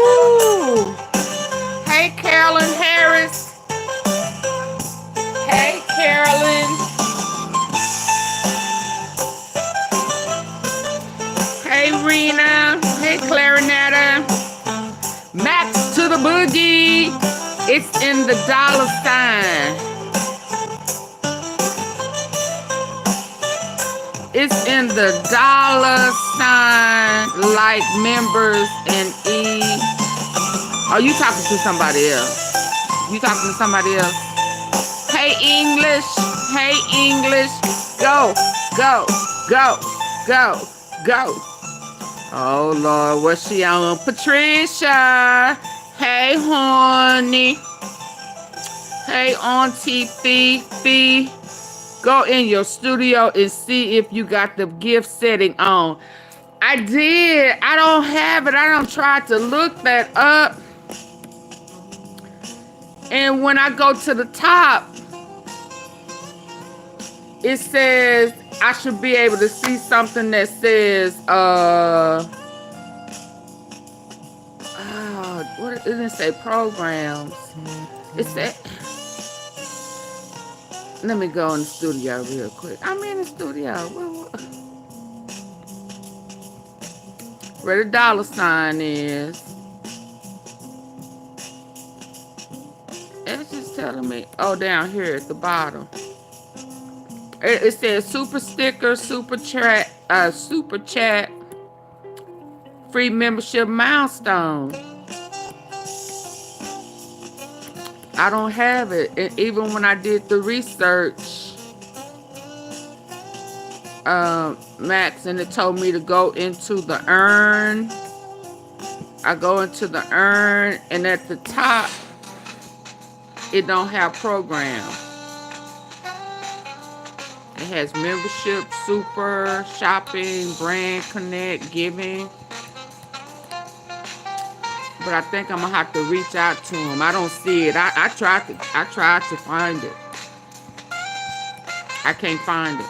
Ooh. Hey, Carolyn Harris. Hey, Carolyn. Hey, Rena. Hey, Clarinetta. Max to the boogie. It's in the $sign. It's in the $sign, like members and E. Oh, you talking to somebody else. You talking to somebody else. Hey, English. Hey, English. Go, go, go, go, go. Oh, Lord, what's she on? Patricia. Hey, honey. Hey, AunTeaFee. Go in your studio and see if you got the gift setting on. I did. I don't have it. I don't try to look that up. And when I go to the top, it says I should be able to see something that says, what it didn't say programs. It said, let me go in the studio real quick. I'm in the studio. Where the $sign is. It's just telling me, oh, down here at the bottom. It says super sticker, super chat, free membership milestone. I don't have it. And even when I did the research, Max, and it told me to go into the urn. I go into the urn, and at the top, it don't have program. It has membership, super, shopping, brand connect, giving. But I think I'm gonna have to reach out to him. I don't see it. I tried to find it. I can't find it.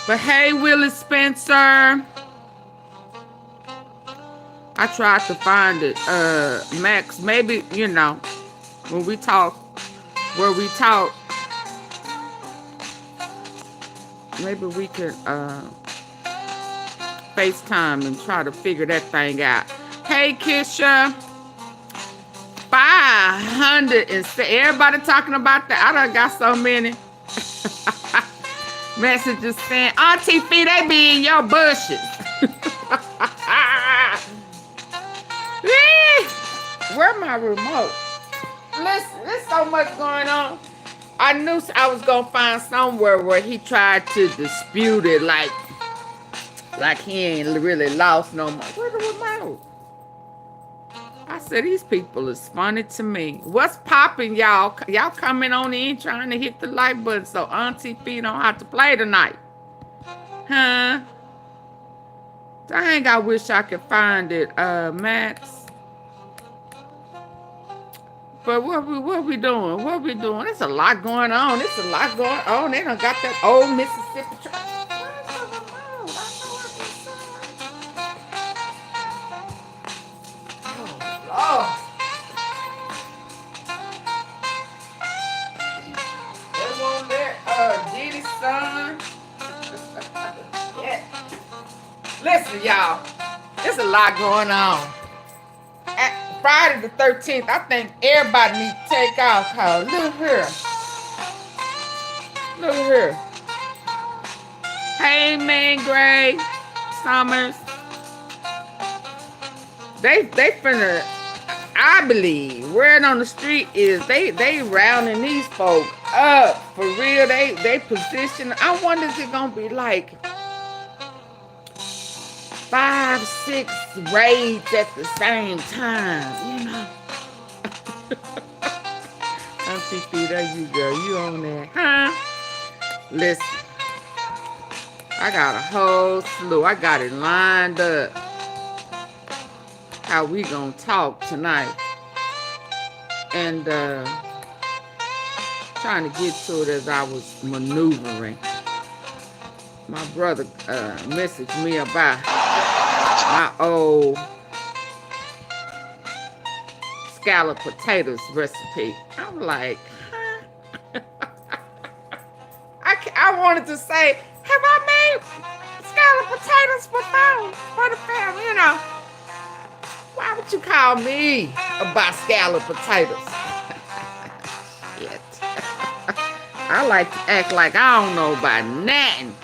But hey, Willie Spencer. I tried to find it. Max, maybe, you know, when we talk, maybe we could FaceTime and try to figure that thing out. Hey, Kisha. 500 and everybody talking about that. I done got so many messages saying, AunTeaFee, they be in your bushes. Where my remote? Listen, there's so much going on. I knew I was gonna find somewhere where he tried to dispute it, like he ain't really lost no more. Where the remote? I said, these people is funny to me. What's popping, y'all? Y'all coming on in trying to hit the like button so AunTeaFee don't have to play tonight. Huh? Dang, I wish I could find it, Max. But what we doing? What we doing? There's a lot going on. There's a lot going on. They done got that old Mississippi truck. Oh, they won't let Diddy's son. Yeah. Listen, y'all. There's a lot going on. Friday the 13th, I think everybody needs to take off. Cause look here. Look here. Hey, man, Gray Summers. They finna, I believe, word on the street is they rounding these folk up. For real, they position. I wonder if it's gonna be like 5, 6 raids at the same time, you know. AunTeaFee, there you go. You on that, huh? Listen, I got a whole slew. I got it lined up. How we gonna talk tonight. And trying to get to it as I was maneuvering. My brother messaged me about my old scalloped potatoes recipe. I'm like, huh? I wanted to say, have I made scalloped potatoes before for the family? You know, why would you call me about scalloped potatoes? Shit. I like to act like I don't know about nothing.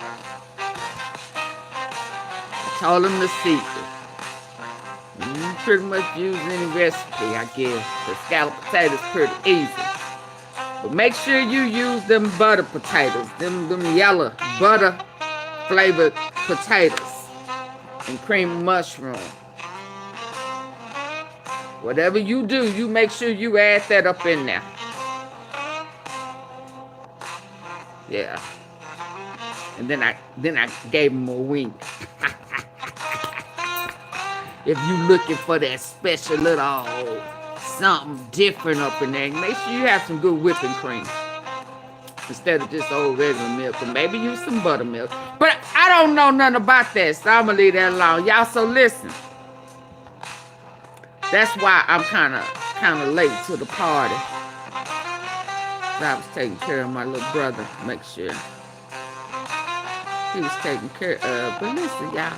I told him the secret. You can pretty much use any recipe, I guess. The scalloped potatoes pretty easy. But make sure you use them butter potatoes, them yellow butter flavored potatoes and cream mushroom. Whatever you do, you make sure you add that up in there. Yeah. And then I gave him a wink. If you looking for that special little something different up in there, make sure you have some good whipping cream instead of just old regular milk, or maybe use some buttermilk. But I don't know nothing about that, so I'm gonna leave that alone. Y'all, so listen. That's why I'm kind of late to the party. I was taking care of my little brother, make sure he was taken care of. But listen, y'all,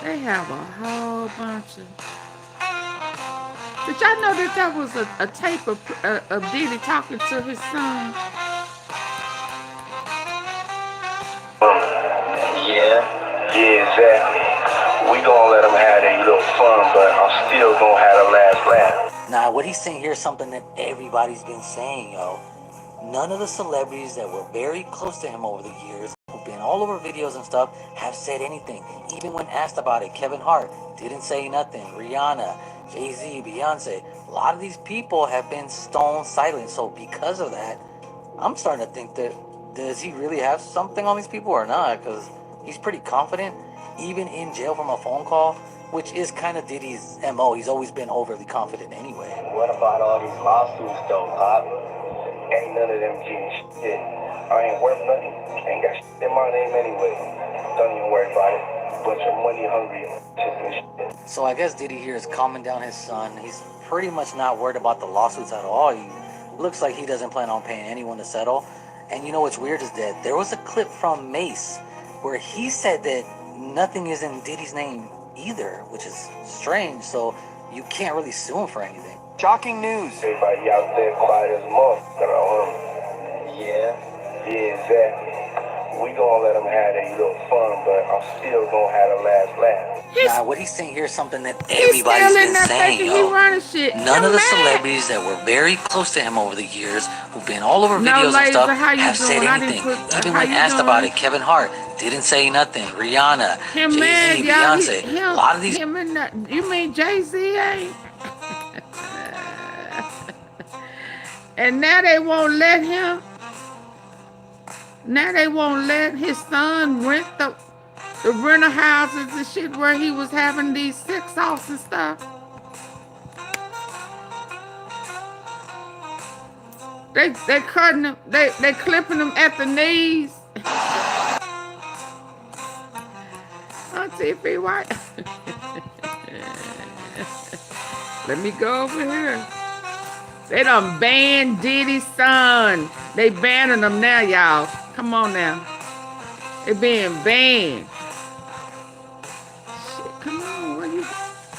they have a whole bunch of... Did y'all know that that was a tape of Diddy talking to his son? Yeah, exactly. We gonna let them have their little fun, but I'm still gonna have the last laugh. Nah, what he's saying here is something that everybody's been saying, yo. None of the celebrities that were very close to him over the years, who've been all over videos and stuff, have said anything. Even when asked about it, Kevin Hart didn't say nothing. Rihanna, JAYZ, Beyonce, a lot of these people have been stone silent. So because of that, I'm starting to think that, does he really have something on these people or not? Because he's pretty confident, even in jail from a phone call, which is kind of Diddy's MO. He's always been overly confident anyway. What about all these lawsuits though, Pop? Ain't none of them getting shit. I ain't worth nothing. Ain't got shit in my name anyway. Don't even worry about it. Bunch of money hungry shit. So I guess Diddy here is calming down his son. He's pretty much not worried about the lawsuits at all. He looks like he doesn't plan on paying anyone to settle. And you know what's weird is that there was a clip from Mace where he said that nothing is in Diddy's name either, which is strange. So you can't really sue him for anything. Shocking news. Everybody out there quiet as a motherfucker on him. Yeah, exactly. We gonna let them have their little fun, but I'm still gonna have the last laugh. Nah, what he's saying here is something that everybody's been saying, yo. None of the celebrities that were very close to him over the years, who've been all over videos and stuff, have said anything. Even when asked about it, Kevin Hart didn't say nothing. Rihanna, JAYZ, Beyonce, a lot of these... You mean JAYZ ain't? And now they won't let him. Now they won't let his son rent the rental houses and shit where he was having these sex-offs and stuff. They cutting him. They clipping him at the knees. AunTeaFee, why? Let me go over here. They done banned Diddy's son. They banning them now, y'all. Come on now. They being banned. Shit, come on. Will you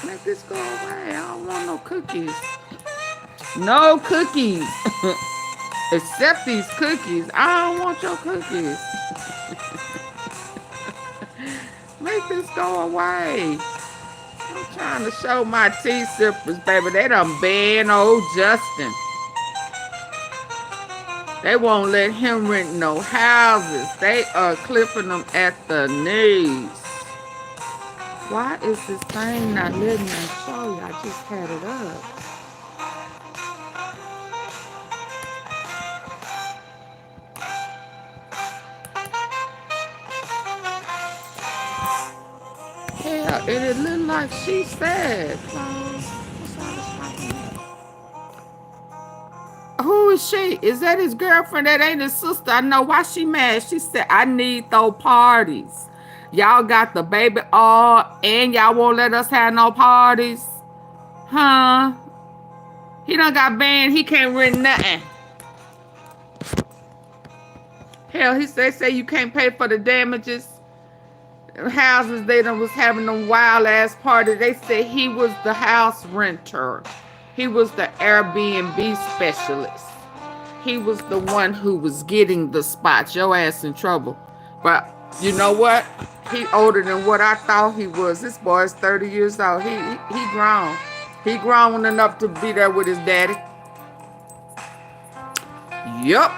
make this go away? I don't want no cookies. No cookies. Except these cookies. I don't want your cookies. Make this go away. I'm trying to show my tea sippers, baby. They done banned old Justin. They won't let him rent no houses. They are clipping them at the knees. Why is this thing not letting me show you? I just had it up. Hell, and it looked like she said. who is she? Is that his girlfriend? That ain't his sister. I know why she mad. She said, I need those parties. Y'all got the baby all, and y'all won't let us have no parties? Huh? He done got banned. He can't rent nothing. Hell, he say you can't pay for the damages. Houses, they done was having them wild ass parties. They said he was the house renter. He was the Airbnb specialist. He was the one who was getting the spots. Your ass in trouble. But you know what? He older than what I thought he was. This boy is 30 years old. He grown. He grown enough to be there with his daddy. Yup.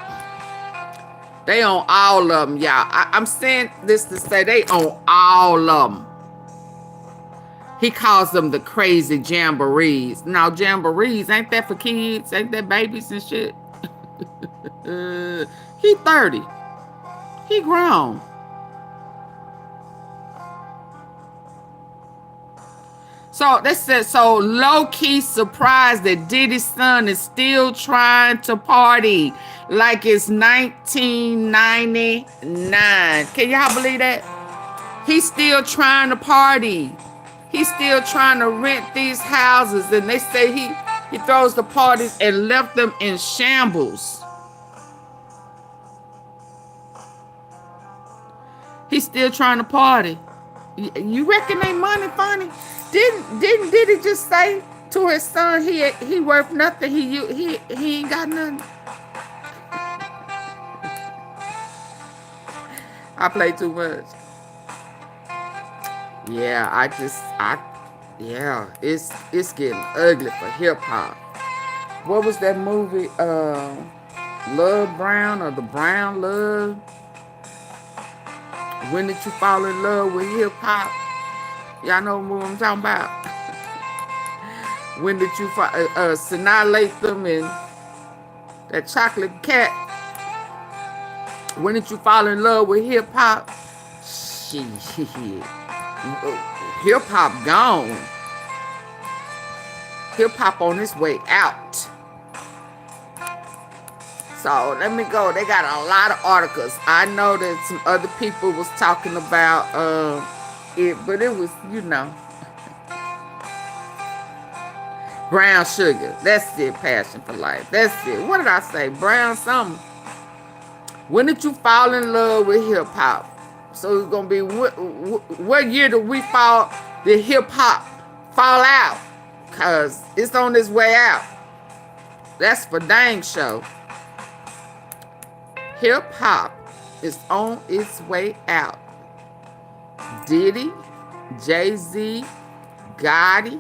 They on all of them, y'all. I'm saying this to say they on all of them. He calls them the crazy jamborees. Now, jamborees, ain't that for kids? Ain't that babies and shit? He 30. He grown. So they said, so low-key surprised that Diddy's son is still trying to party like it's 1999. Can y'all believe that? He's still trying to party. He's still trying to rent these houses. And they say he throws the parties and left them in shambles. He's still trying to party. You reckon they money funny? Didn't Diddy just say to his son he worth nothing? He ain't got nothing. I play too much. Yeah, yeah, it's getting ugly for hip hop. What was that movie? Love Brown or The Brown Love? When did you fall in love with hip hop? Y'all know what I'm talking about. When did you Sanaa Lathan and that chocolate cat? When did you fall in love with hip hop? Shit. Hip hop gone. Hip hop on its way out. So let me go. They got a lot of articles. I know that some other people was talking about it, but it was, you know, brown sugar. That's it. Passion for life. That's it. What did I say? Brown something. When did you fall in love with hip hop? So it's gonna be what year did we fall? Did hip hop fall out? Cause it's on its way out. That's for dang sure. Hip hop is on its way out. Diddy, JAYZ, Gotti,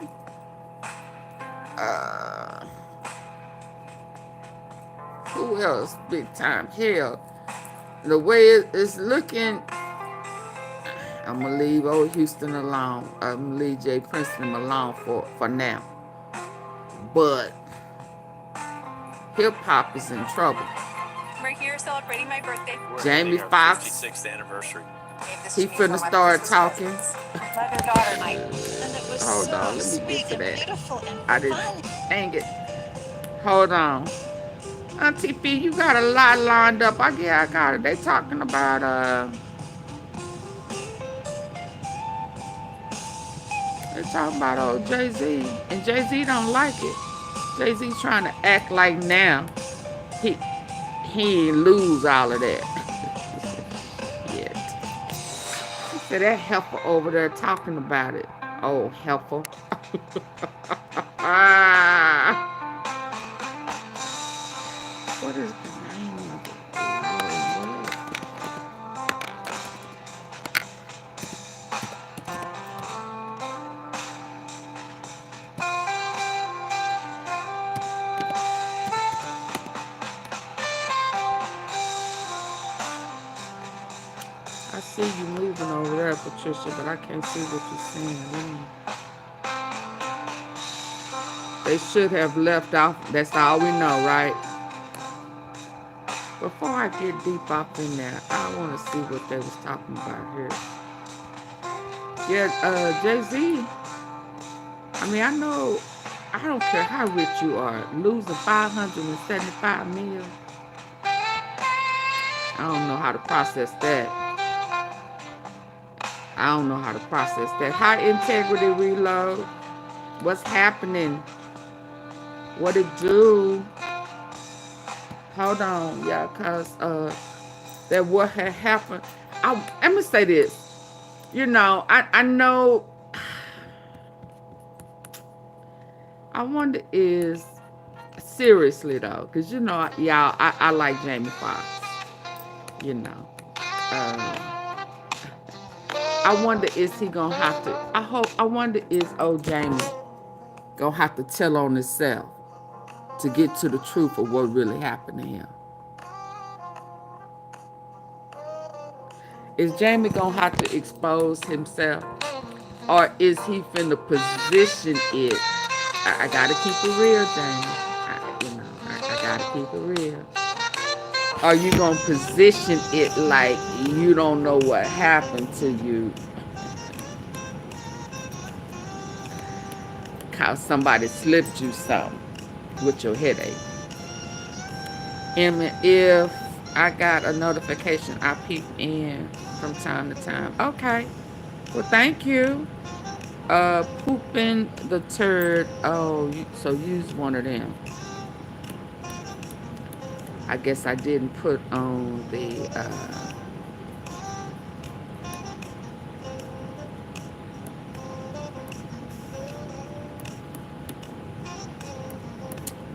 who else big time? Hell, the way it's looking, I'm gonna leave old Houston alone. I'm gonna leave Jay Princeton alone for now. But hip hop is in trouble. We're here celebrating my birthday. Jamie Foxx, 56th anniversary. he finna start talking. Mother-daughter night. And it was Hold so on, let me sweet get to and that. beautiful and I didn't, fun. dang it. Hold on. AunTeaFee, you got a lot lined up. I got it. They talking about, they talking about old JAYZ. And JAYZ don't like it. JAYZ trying to act like now he ain't lose all of that. Yet. He said that heifer over there talking about it. Oh, heifer. What is the name of it? I see you moving over there, Patricia, but I can't see what you're saying. They should have left off. That's all we know, right? Before I get deep up in there, I want to see what they was talking about here. Yeah, JAYZ. I mean, I know I don't care how rich you are. Losing 575 mil. I don't know how to process that. I don't know how to process that. High integrity reload. What's happening? What it do? Hold on, y'all, cause that what had happened. Let me say this. You know, I know. I wonder is seriously though, cause you know, y'all, I like Jamie Foxx. You know, I wonder is he gonna have to? I wonder is old Jamie gonna have to tell on himself to get to the truth of what really happened to him. Is Jamie gonna have to expose himself, or is he finna position it? I gotta keep it real, Jamie. I gotta keep it real. Are you gonna position it like you don't know what happened to you? Cause somebody slipped you something with your headache. And if I got a notification, I peep in from time to time. Okay. Well, thank you. Pooping the turd. Oh, so use one of them. I guess I didn't put on the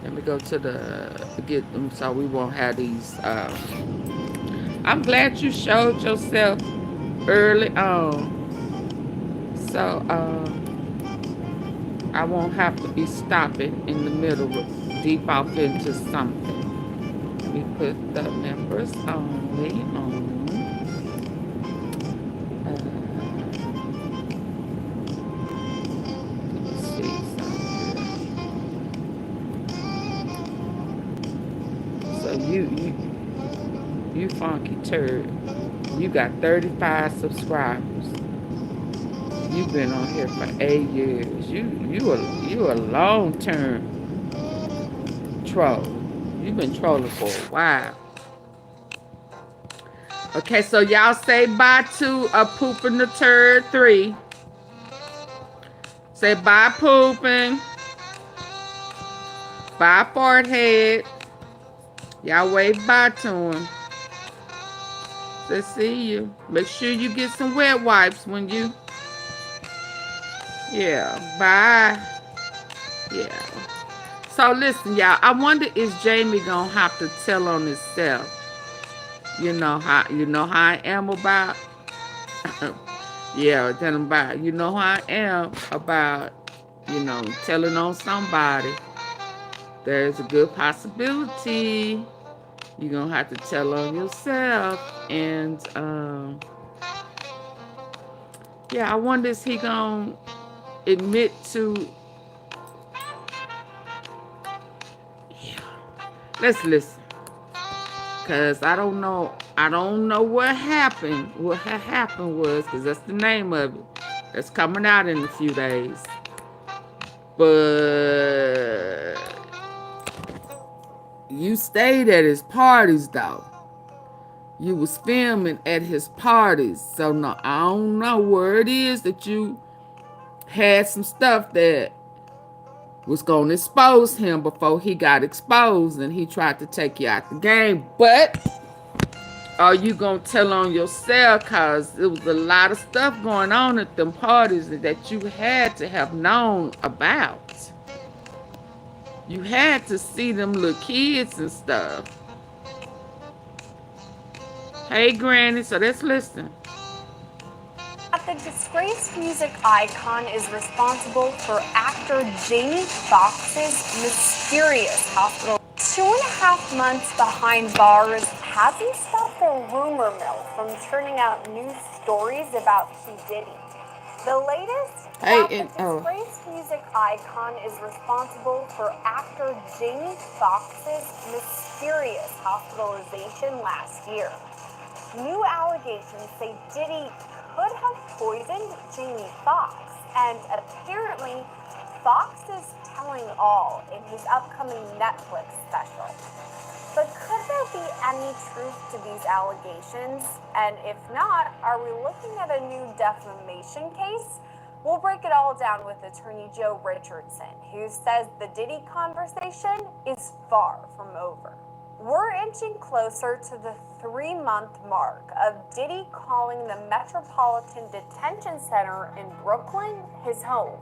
let me go to the get them so we won't have these. I'm glad you showed yourself early on, so I won't have to be stopping in the middle, deep off into something. Let me put the members only on. You funky turd. You got 35 subscribers. You've been on here for 8 years. You a long-term troll. You've been trolling for a while. Okay, so y'all say bye to Pooping the Turd 3. Say bye, Pooping. Bye, Fart Head. Y'all wave bye to him. Let's see you. Make sure you get some wet wipes when you. Yeah, bye. Yeah. So listen, y'all. I wonder is Jamie gonna have to tell on himself. You know how I am about. Yeah, tell him about. You know how I am about. Telling on somebody. There's a good possibility you're gonna have to tell on yourself. And yeah, I wonder is he gonna admit to. Yeah, let's listen, cause I don't know what happened. What happened was, cause that's the name of it. That's coming out in a few days. But you stayed at his parties though. You was filming at his parties. So no, I don't know where it is that you had some stuff that was going to expose him before he got exposed and he tried to take you out the game. But are you going to tell on yourself? Because there was a lot of stuff going on at them parties that you had to have known about. You had to see them little kids and stuff. Hey, Granny, so let's listen. The disgraced music icon is responsible for actor Jamie Foxx's mysterious hospital. 2.5 months behind bars hasn't stopped the rumor mill from churning out news stories about P. Diddy. The latest, the disgraced music icon is responsible for actor Jamie Foxx's mysterious hospitalization last year. New allegations say Diddy could have poisoned Jamie Foxx, and apparently Fox is telling all in his upcoming Netflix special. But could there be any truth to these allegations? And if not, are we looking at a new defamation case? We'll break it all down with attorney Joe Richardson, who says the Diddy conversation is far from over. We're inching closer to the 3-month mark of Diddy calling the Metropolitan Detention Center in Brooklyn his home.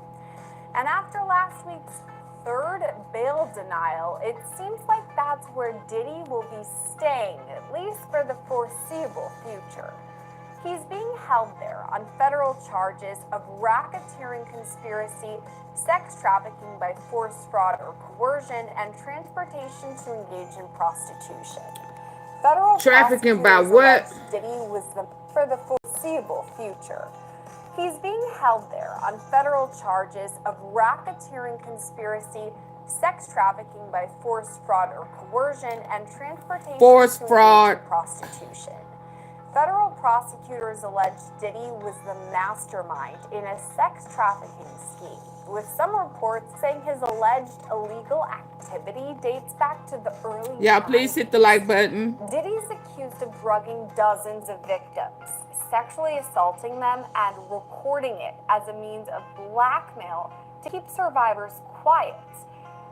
And after last week's third bail denial, it seems like that's where Diddy will be staying, at least for the foreseeable future. He's being held there on federal charges of racketeering conspiracy, sex trafficking by force, fraud, or coercion, and transportation to engage in prostitution. Federal Trafficking by prosecutors what? alleged Diddy was for the foreseeable future. He's being held there on federal charges of racketeering conspiracy, sex trafficking by force, fraud, or coercion, and transportation to engage in prostitution. Federal prosecutors alleged Diddy was the mastermind in a sex trafficking scheme, with some reports saying his alleged illegal activity dates back to the early 90s. Please hit the like button. Diddy's accused of drugging dozens of victims, sexually assaulting them, and recording it as a means of blackmail to keep survivors quiet.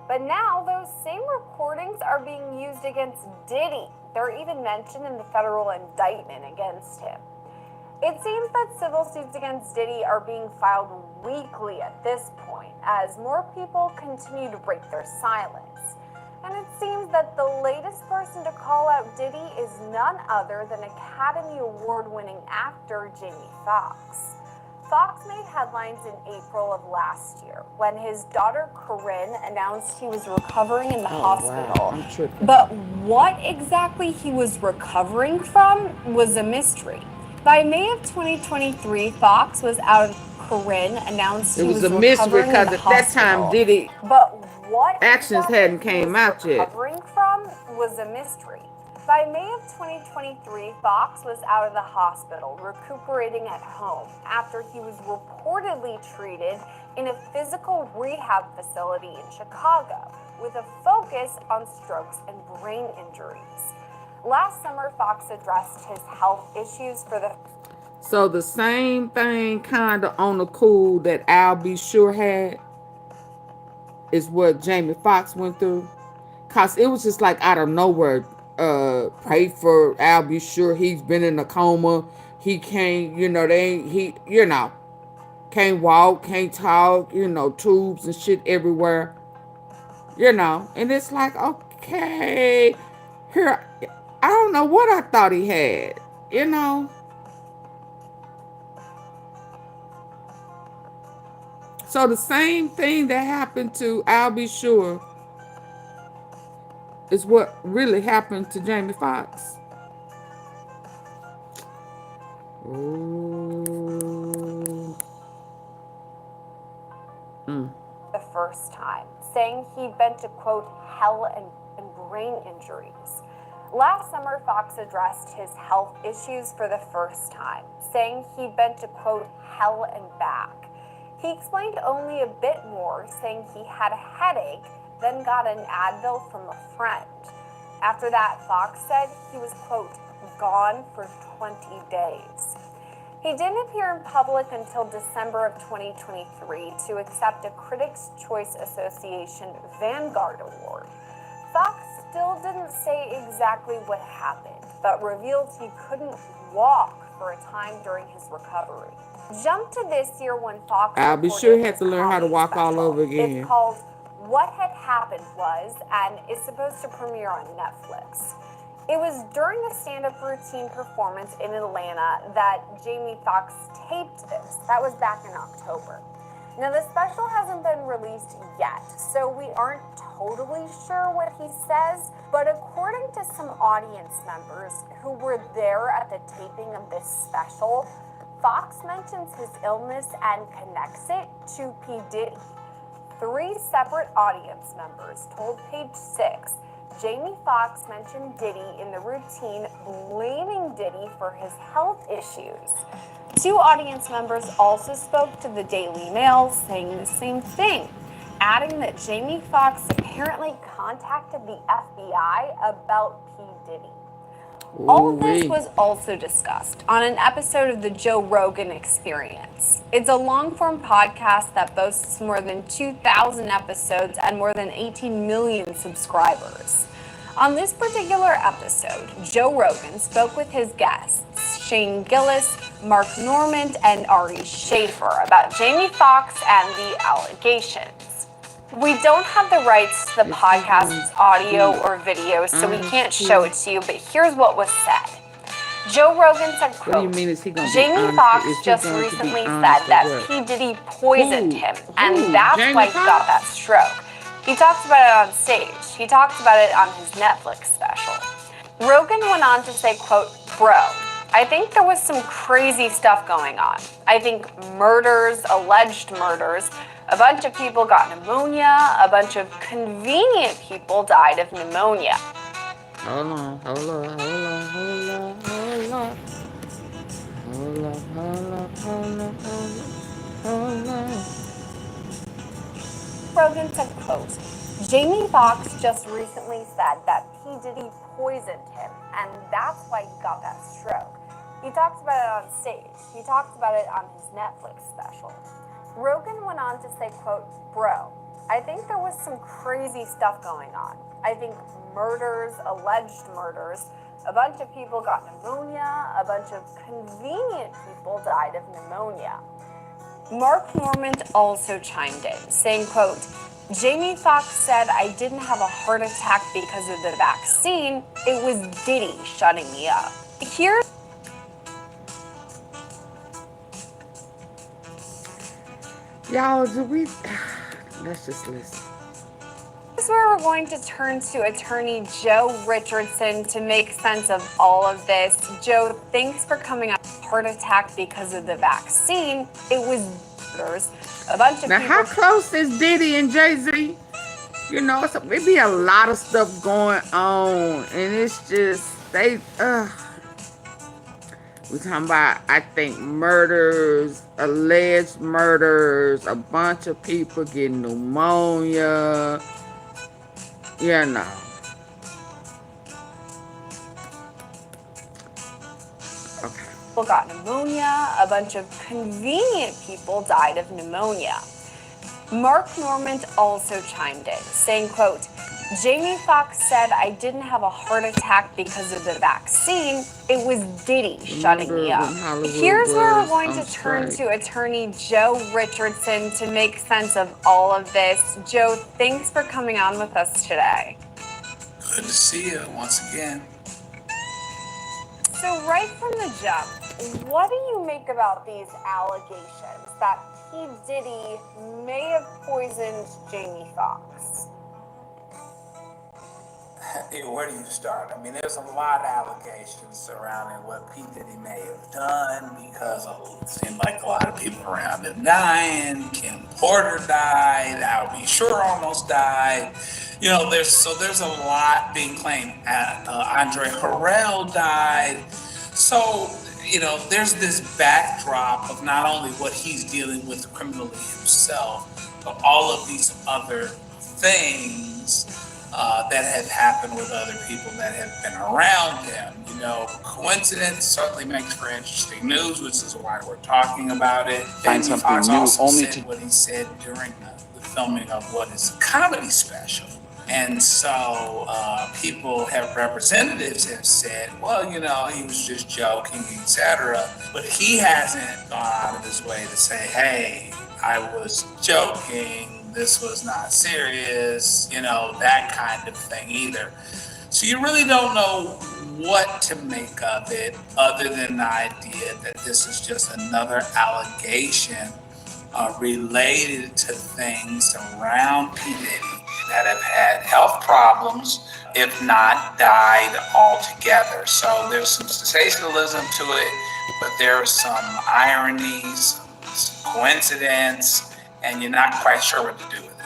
But now those same recordings are being used against Diddy. They're even mentioned in the federal indictment against him. It seems that civil suits against Diddy are being filed weekly at this point, as more people continue to break their silence. And it seems that the latest person to call out Diddy is none other than Academy Award-winning actor Jamie Foxx. Fox made headlines in April of last year when his daughter Corinne announced he was recovering in the hospital. Wow, but what exactly he was recovering from was a mystery. By May of 2023, Fox was out of Corinne announced he was recovering in the hospital. It was a mystery because at that time Diddy what actions hadn't came out yet. Recovering from was a mystery. By May of 2023, Fox was out of the hospital, recuperating at home after he was reportedly treated in a physical rehab facility in Chicago with a focus on strokes and brain injuries. Last summer, Fox addressed his health issues for the... So the same thing kind of on the cool that I'll Be Sure had is what Jamie Foxx went through. Because it was just like out of nowhere. Pray for I'll Be Sure. He's been in a coma. He can't, can't walk, can't talk, tubes and shit everywhere. And it's like, okay, here, I don't know what I thought he had, So the same thing that happened to I'll Be Sure is what really happened to Jamie Foxx. The first time, saying he'd been to, quote, hell and brain injuries. Last summer, Fox addressed his health issues for the first time, saying he'd been to, quote, hell and back. He explained only a bit more, saying he had a headache, then got an Advil from a friend. After that, Fox said he was, quote, gone for 20 days. He didn't appear in public until December of 2023 to accept a Critics' Choice Association Vanguard Award. Fox still didn't say exactly what happened, but revealed he couldn't walk for a time during his recovery. Jump to this year when Fox... I'll Be Sure he had to learn how to walk all over again. It's called What Had Happened Was, and is supposed to premiere on Netflix. It was during a stand-up routine performance in Atlanta that Jamie Foxx taped this. That was back in October. Now, the special hasn't been released yet, so we aren't totally sure what he says, but according to some audience members who were there at the taping of this special, Fox mentions his illness and connects it to P. Diddy. 3 separate audience members told Page 6 Jamie Foxx mentioned Diddy in the routine, blaming Diddy for his health issues. 2 audience members also spoke to the Daily Mail saying the same thing. adding that Jamie Foxx apparently contacted the FBI about P. Diddy. All of this was also discussed on an episode of the Joe Rogan Experience. It's a long-form podcast that boasts more than 2,000 episodes and more than 18 million subscribers. On this particular episode, Joe Rogan spoke with his guests, Shane Gillis, Mark Normand, and Ari Schaefer, about Jamie Foxx and the allegations. We don't have the rights to the podcast's audio or video, so we can't show it to you, but here's what was said. Joe Rogan said, quote, Jamie Foxx just recently said that P. Diddy poisoned him, and that's why he got that stroke. He talked about it on stage. He talked about it on his Netflix special. Rogan went on to say, quote, bro, I think there was some crazy stuff going on. I think murders, alleged murders, a bunch of people got pneumonia, a bunch of convenient people died of pneumonia. Hold on. Rogan said, quote, Jamie Foxx just recently said that P. Diddy poisoned him, and that's why he got that stroke. He talked about it on stage. He talked about it on his Netflix special. Rogan went on to say, quote, bro, I think there was some crazy stuff going on. I think murders, alleged murders, a bunch of people got pneumonia, a bunch of convenient people died of pneumonia. Mark Normand also chimed in, saying, quote, Jamie Foxx said I didn't have a heart attack because of the vaccine. It was Diddy shutting me up. Here's Y'all, let's just listen. This is where we're going to turn to attorney Joe Richardson to make sense of all of this. Joe, thanks for coming up. Heart attack because of the vaccine. It was a bunch of now, people. how close is Diddy and JAYZ? You know, so it be a lot of stuff going on, and it's just we're talking about, I think, murders, alleged murders, a bunch of people getting pneumonia. You know. Okay. People got pneumonia. A bunch of convenient people died of pneumonia. Mark Normand also chimed in, saying, quote, Jamie Foxx said I didn't have a heart attack because of the vaccine. It was Diddy shutting me up. Here's where we're going to turn to attorney Joe Richardson to make sense of all of this. Joe, thanks for coming on with us today. Good to see you once again. So right from the jump, what do you make about these allegations that P. Diddy may have poisoned Jamie Foxx? Where do you start? I mean, there's a lot of allegations surrounding what P. Diddy may have done because it seemed like a lot of people around him dying. Kim Porter died. Al B. Sure almost died. You know, there's a lot being claimed. Andre Harrell died. So, you know, there's this backdrop of not only what he's dealing with criminally himself, but all of these other things that have happened with other people that have been around him. You know, coincidence certainly makes for interesting news, which is why we're talking about it. Find Jamie something Foxx new also only said to what he said during the filming of what is a comedy special. And so representatives have said, well, you know, he was just joking, etc. But he hasn't gone out of his way to say, hey, I was joking. This was not serious, you know, that kind of thing either. So you really don't know what to make of it other than the idea that this is just another allegation related to things around P. Diddy that have had health problems, if not died altogether. So there's some sensationalism to it, but there are some ironies, some coincidence, and you're not quite sure what to do with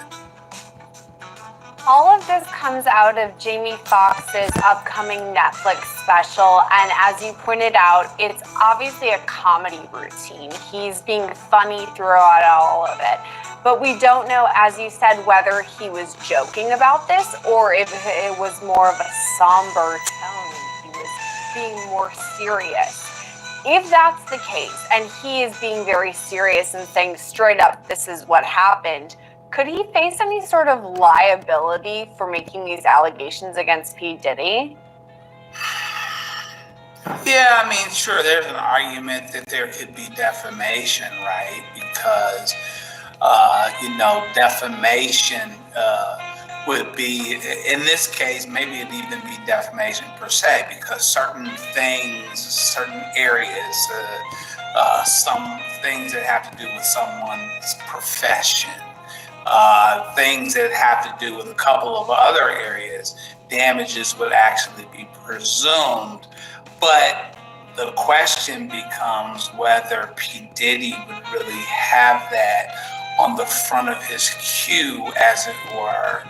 All of this comes out of Jamie Foxx's upcoming Netflix special, and as you pointed out, it's obviously a comedy routine. He's being funny throughout all of it. But we don't know, as you said, whether he was joking about this or if it was more of a somber tone. He was being more serious. If that's the case, and he is being very serious and saying straight up, this is what happened, could he face any sort of liability for making these allegations against P. Diddy? Yeah, I mean, sure, there's an argument that there could be defamation, right? Because, defamation would be, in this case, maybe it'd even be defamation per se, because certain things, certain areas, some things that have to do with someone's profession, things that have to do with a couple of other areas, damages would actually be presumed. But the question becomes whether P. Diddy would really have that on the front of his queue, as it were,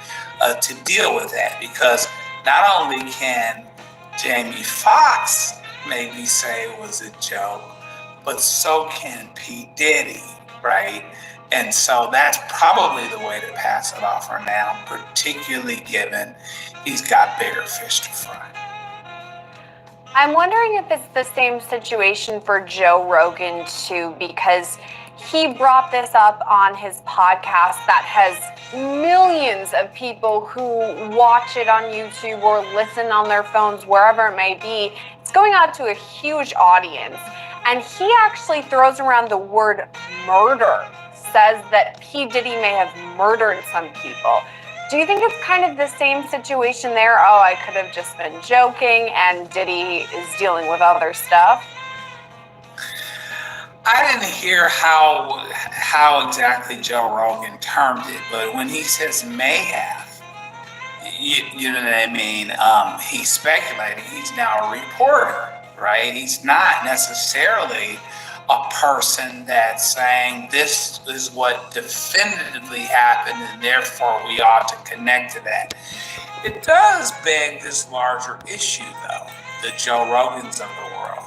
to deal with that. Because not only can Jamie Foxx maybe say it was a joke, but so can P. Diddy, right? And so that's probably the way to pass it off for now, particularly given he's got bigger fish to fry. I'm wondering if it's the same situation for Joe Rogan too, because he brought this up on his podcast that has millions of people who watch it on YouTube or listen on their phones, wherever it may be. It's going out to a huge audience. And he actually throws around the word murder, says that P. Diddy may have murdered some people. Do you think it's kind of the same situation there? Oh, I could have just been joking and Diddy is dealing with other stuff? I didn't hear how exactly Joe Rogan termed it, but when he says may have, you know what I mean? He's speculating. He's now a reporter, right? He's not necessarily a person that's saying this is what definitively happened and therefore we ought to connect to that. It does beg this larger issue, though. The Joe Rogans of the world,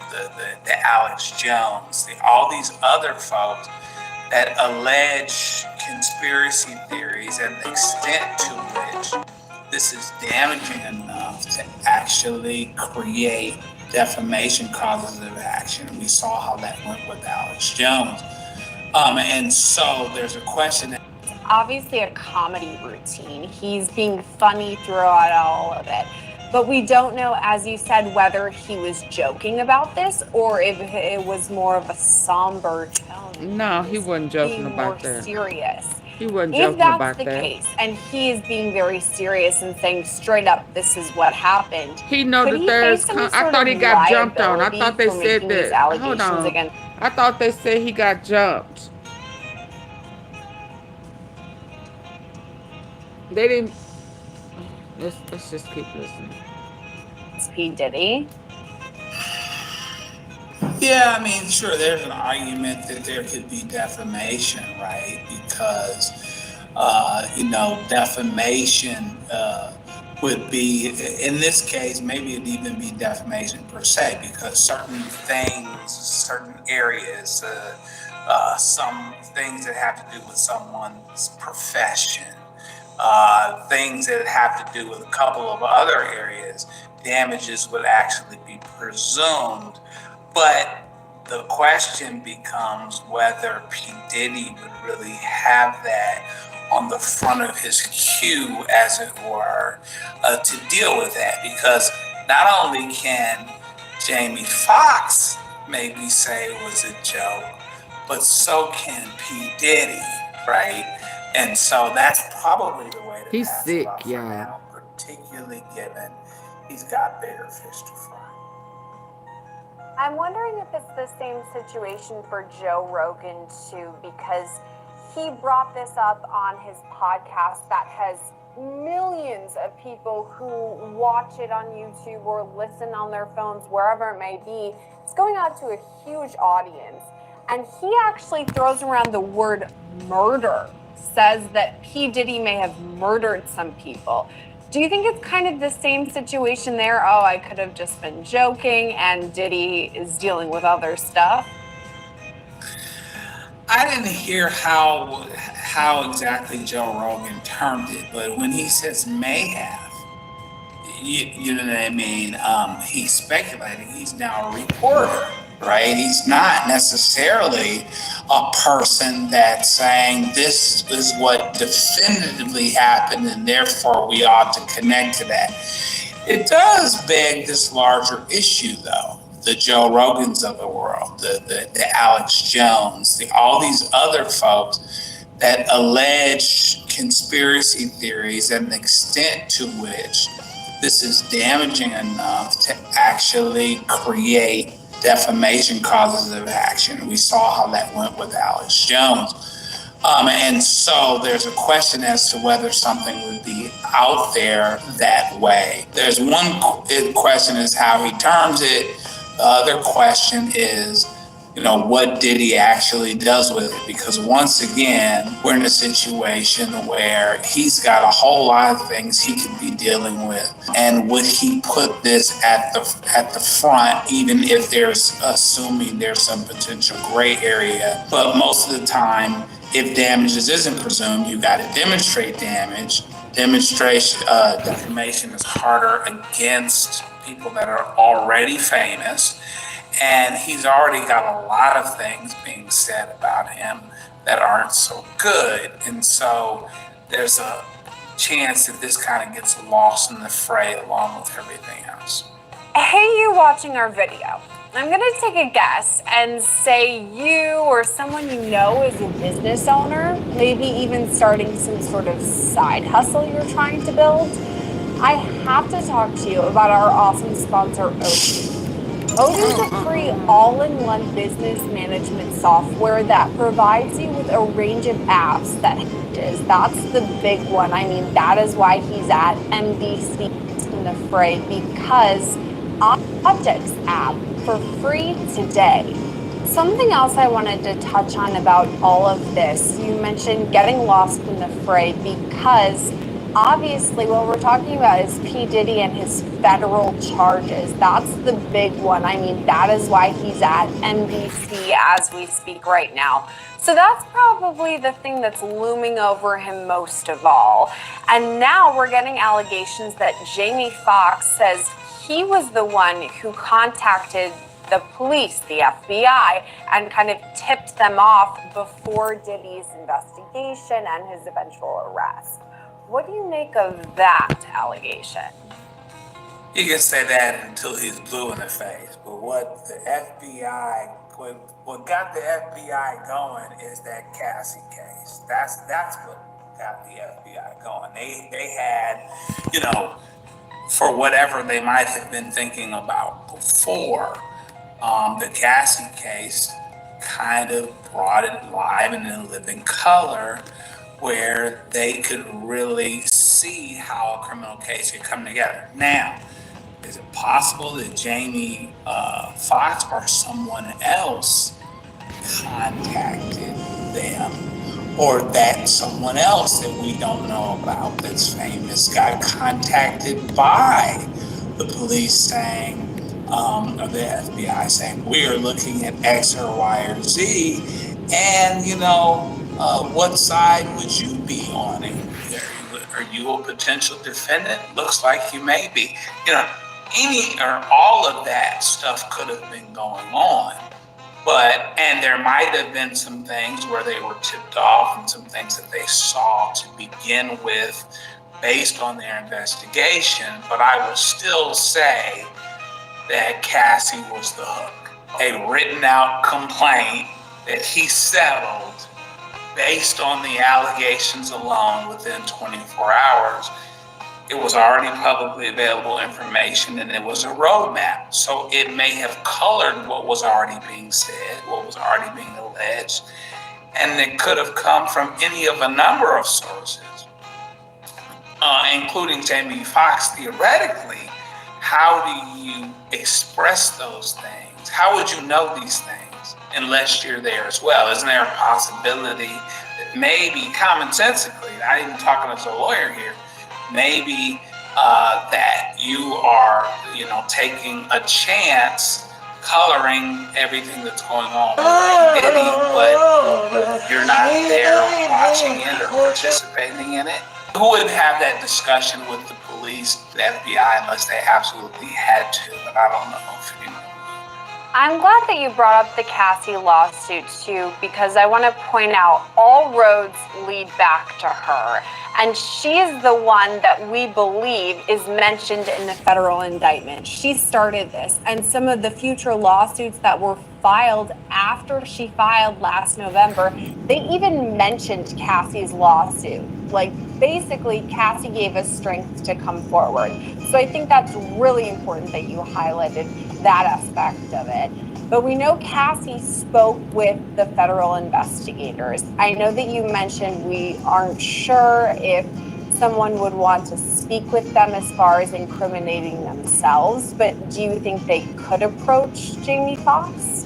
the Alex Jones, all these other folks that allege conspiracy theories and the extent to which this is damaging enough to actually create defamation causes of action. We saw how that went with Alex Jones. And so there's a question. It's obviously a comedy routine. He's being funny throughout all of it. But we don't know, as you said, whether he was joking about this or if it was more of a somber tone. No, he wasn't joking about more that. Serious. He wasn't joking If that's about the that. case, and he is being very serious and saying straight up, this is what happened. He know could that he there's. face any I sort thought he of got jumped on. I liability thought they for said making these that. Hold allegations on. against- I thought they said he got jumped. They didn't. Let's just keep listening. P. Diddy. Yeah, I mean, sure, there's an argument that there could be defamation, right? Because, defamation would be, in this case, maybe it'd even be defamation per se, because certain things, certain areas, some things that have to do with someone's profession, things that have to do with a couple of other areas, damages would actually be presumed. But the question becomes whether P. Diddy would really have that on the front of his queue, as it were, to deal with that. Because not only can Jamie Foxx maybe say it was a joke, but so can P. Diddy, right? And so that's probably the way to He's pass sick, it off for y'all. now, particularly given he's got bigger fish to fry. I'm wondering if it's the same situation for Joe Rogan too, because he brought this up on his podcast that has millions of people who watch it on YouTube or listen on their phones, wherever it may be. It's going out to a huge audience. And he actually throws around the word murder, says that P. Diddy may have murdered some people. Do you think it's kind of the same situation there? Oh, I could have just been joking and Diddy is dealing with other stuff? I didn't hear how exactly Joe Rogan termed it, but when he says may have, you know what I mean? He's speculating. He's now a reporter, right? He's not necessarily a person that's saying this is what definitively happened and therefore we ought to connect to that. It does beg this larger issue, though. The Joe Rogans of the world, the Alex Jones, all these other folks that allege conspiracy theories and the extent to which this is damaging enough to actually create defamation causes of action. We saw how that went with Alex Jones. And so there's a question as to whether something would be out there that way. There's one question is how he terms it. The other question is, what Diddy actually does with it? Because once again, we're in a situation where he's got a whole lot of things he could be dealing with. And would he put this at the front, even if assuming there's some potential gray area? But most of the time, if damages isn't presumed, you got to demonstrate damage. Defamation is harder against people that are already famous. And he's already got a lot of things being said about him that aren't so good. And so there's a chance that this kind of gets lost in the fray along with everything else. Hey, you watching our video. I'm gonna take a guess and say you or someone you know is a business owner, maybe even starting some sort of side hustle you're trying to build. I have to talk to you about our awesome sponsor, OGBOODIRTY. OGBOODIRTY is a free all-in-one business management software that provides you with a range of apps that's the big one. I mean, that is why he's at NBC in the fray, because Objects app for free today. Something else I wanted to touch on about all of this, you mentioned getting lost in the fray, because obviously what we're talking about is P. Diddy and his federal charges. That's the big one. I mean, that is why he's at NBC as we speak right now. So that's probably the thing that's looming over him most of all. And now we're getting allegations that Jamie Foxx says he was the one who contacted the police, the FBI, and kind of tipped them off before Diddy's investigation and his eventual arrest. What do you make of that allegation? You can say that until he's blue in the face. But what got the FBI going is that Cassie case. That's what got the FBI going. They had, for whatever they might have been thinking about before, the Cassie case kind of brought it live and in living color, where they could really see how a criminal case could come together. Now, is it possible that Jamie Foxx or someone else contacted them, or that someone else that we don't know about that's famous got contacted by the police saying, or the FBI saying, we are looking at X or Y or Z, and what side would you be on? Are you a potential defendant? Looks like you may be. Any or all of that stuff could have been going on. And there might have been some things where they were tipped off and some things that they saw to begin with based on their investigation. But I would still say that Cassie was the hook. A written out complaint that he settled based on the allegations alone within 24 hours. It was already publicly available information, and it was a roadmap. So it may have colored what was already being said, what was already being alleged, and it could have come from any of a number of sources, including Jamie Foxx. Theoretically, how do you express those things? How would you know these things unless you're there as well? Isn't there a possibility that maybe commonsensically, not even talking as a lawyer here, maybe that you are, taking a chance coloring everything that's going on with Diddy, but you're not there watching it or participating in it. Who would have that discussion with the police, the FBI, unless they absolutely had to? But I don't know if you know. I'm glad that you brought up the Cassie lawsuit too, because I want to point out all roads lead back to her. And she is the one that we believe is mentioned in the federal indictment. She started this, and some of the future lawsuits that were filed after she filed last November, they even mentioned Cassie's lawsuit. Like, basically, Cassie gave us strength to come forward. So I think that's really important that you highlighted that aspect of it. But we know Cassie spoke with the federal investigators. I know that you mentioned we aren't sure if someone would want to speak with them as far as incriminating themselves, but do you think they could approach Jamie Foxx?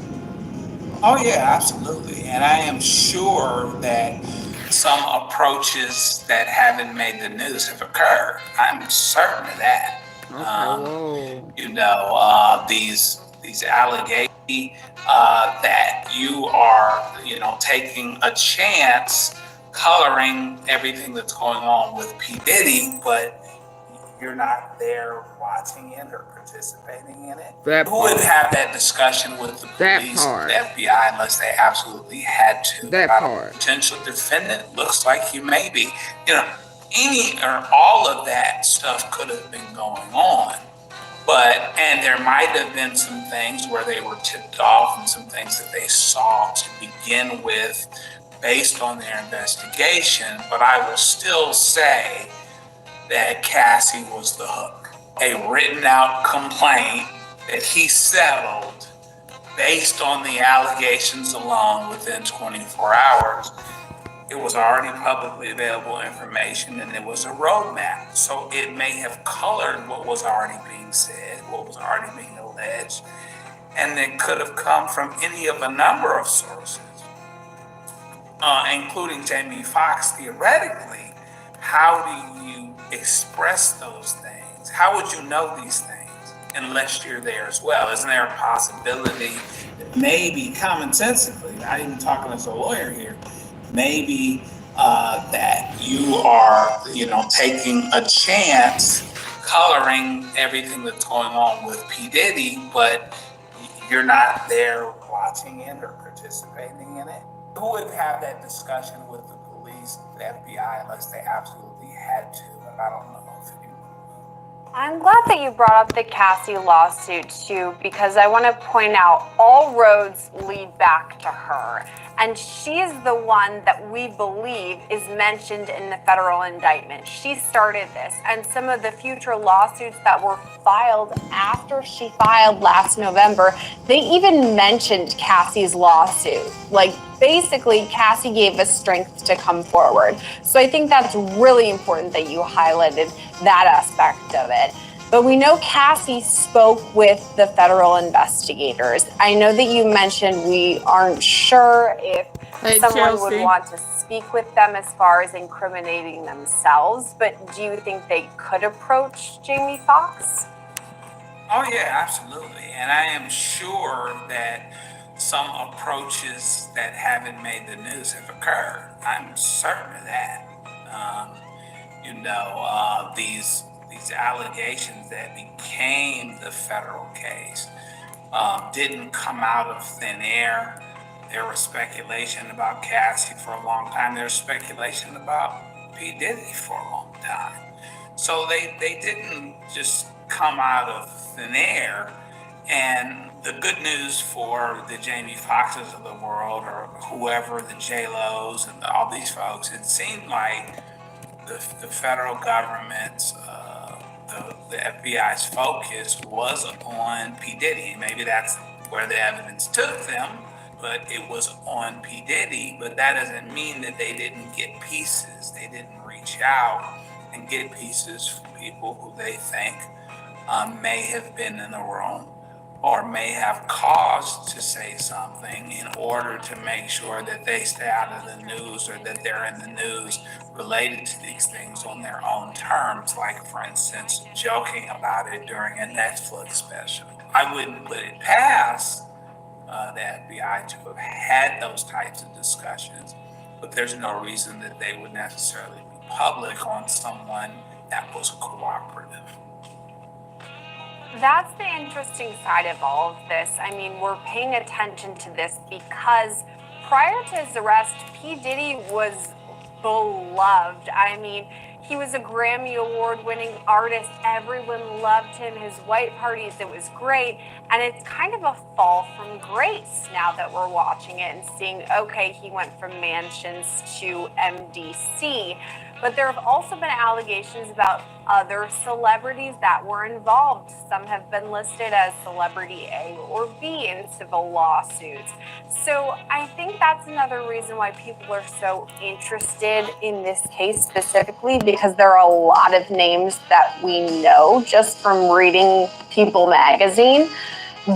Oh yeah, absolutely. And I am sure that some approaches that haven't made the news have occurred. I'm certain of that. These allegations that you are, taking a chance coloring everything that's going on with P. Diddy, but you're not there watching it or participating in it. Who would have that discussion with the police, the FBI, unless they absolutely had to? Potential defendant looks like he may be. Any or all of that stuff could have been going on. And there might have been some things where they were tipped off and some things that they saw to begin with based on their investigation. But I will still say that Cassie was the hook. A written out complaint that he settled based on the allegations alone within 24 hours. It was already publicly available information, and it was a roadmap. So it may have colored what was already being said, what was already being alleged, and it could have come from any of a number of sources, including Jamie Foxx. Theoretically, how do you express those things? How would you know these things unless you're there as well? Isn't there a possibility that maybe commonsensically, not even talking as a lawyer here, maybe that you are, taking a chance coloring everything that's going on with P. Diddy, but you're not there watching it or participating in it? Who would have that discussion with the police, the FBI, unless they absolutely had to? And I don't know if you. I'm glad that you brought up the Cassie lawsuit too, because I want to point out all roads lead back to her. And she is the one that we believe is mentioned in the federal indictment. She started this, and some of the future lawsuits that were filed after she filed last November, they even mentioned Cassie's lawsuit. Like, basically, Cassie gave us strength to come forward. So I think that's really important that you highlighted that aspect of it. But we know Cassie spoke with the federal investigators. I know that you mentioned we aren't sure if someone would want to speak with them as far as incriminating themselves, but do you think they could approach Jamie Foxx? Oh yeah, absolutely. And I am sure that some approaches that haven't made the news have occurred. I'm certain of that. These allegations that became the federal case didn't come out of thin air. There was speculation about Cassie for a long time. There was speculation about P. Diddy for a long time. So they didn't just come out of thin air. And the good news for the Jamie Foxxes of the world, or whoever, the JLOs and all these folks, it seemed like the federal government's, the FBI's focus was on P. Diddy. Maybe that's where the evidence took them, but it was on P. Diddy. But that doesn't mean that they didn't get pieces. They didn't reach out and get pieces from people who they think may have been in the room or may have cause to say something in order to make sure that they stay out of the news or that they're in the news related to these things on their own terms, like, for instance, joking about it during a Netflix special. I wouldn't put it past the FBI to have had those types of discussions, but there's no reason that they would necessarily be public on someone that was cooperative. That's the interesting side of all of this. I mean, we're paying attention to this because prior to his arrest, P. Diddy was beloved. I mean, he was a Grammy Award-winning artist. Everyone loved him. His white parties, it was great. And it's kind of a fall from grace now that we're watching it and seeing, okay, he went from mansions to MDC. But there have also been allegations about other celebrities that were involved. Some have been listed as celebrity A or B in civil lawsuits. So I think that's another reason why people are so interested in this case specifically, because there are a lot of names that we know just from reading People magazine.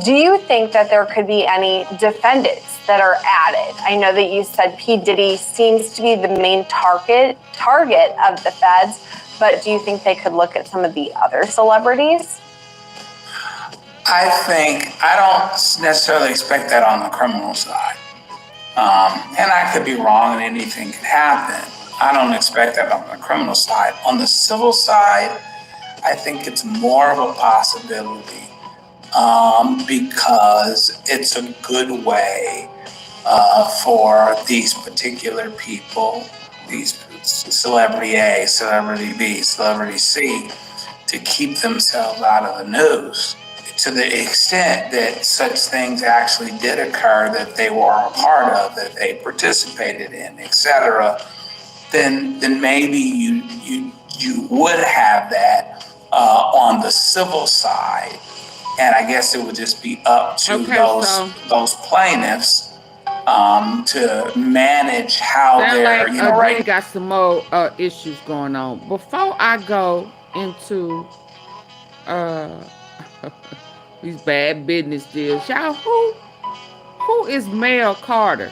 Do you think that there could be any defendants that are added? I know that you said P. Diddy seems to be the main target of the feds, but do you think they could look at some of the other celebrities? I don't necessarily expect that on the criminal side. And I could be wrong and anything could happen. I don't expect that on the criminal side. On the civil side, I think it's more of a possibility because it's a good way for these particular people, these celebrity A, celebrity B, celebrity C, to keep themselves out of the news. To the extent that such things actually did occur, that they were a part of, that they participated in, etc., then maybe you would have that on the civil side. And I guess it would just be up to those plaintiffs to manage how they're, right. Got some more issues going on. Before I go into these bad business deals, y'all, who is Mel Carter?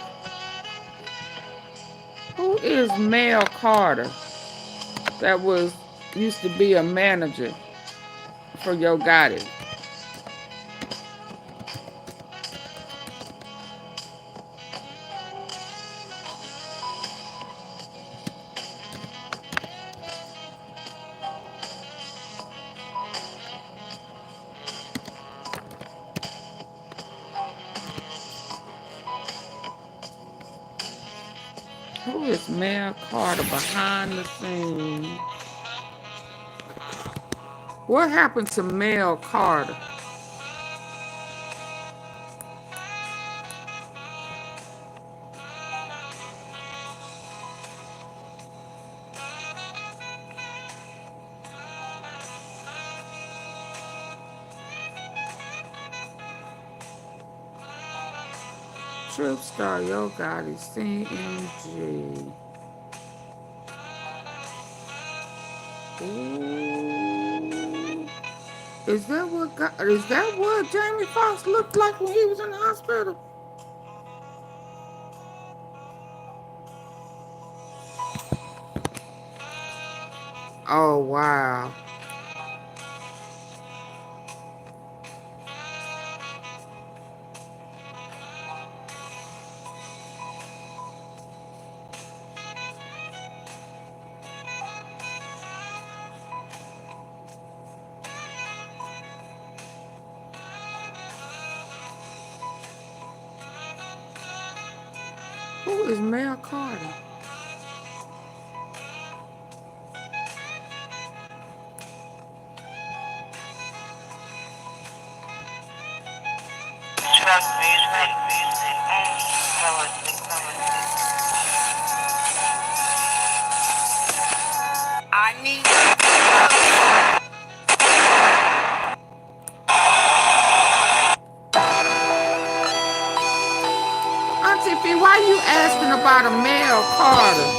Who is Mel Carter? That used to be a manager for YOGOTTI. Who is Mel Carter behind the scenes? What happened to Mel Carter? Trip Star YOGOTTI CMG. Ooh. Is that what Jamie Foxx looked like when he was in the hospital? Oh wow. Who is Mel Carter? I need AunTeaFee, why you asking about a Mel Carter?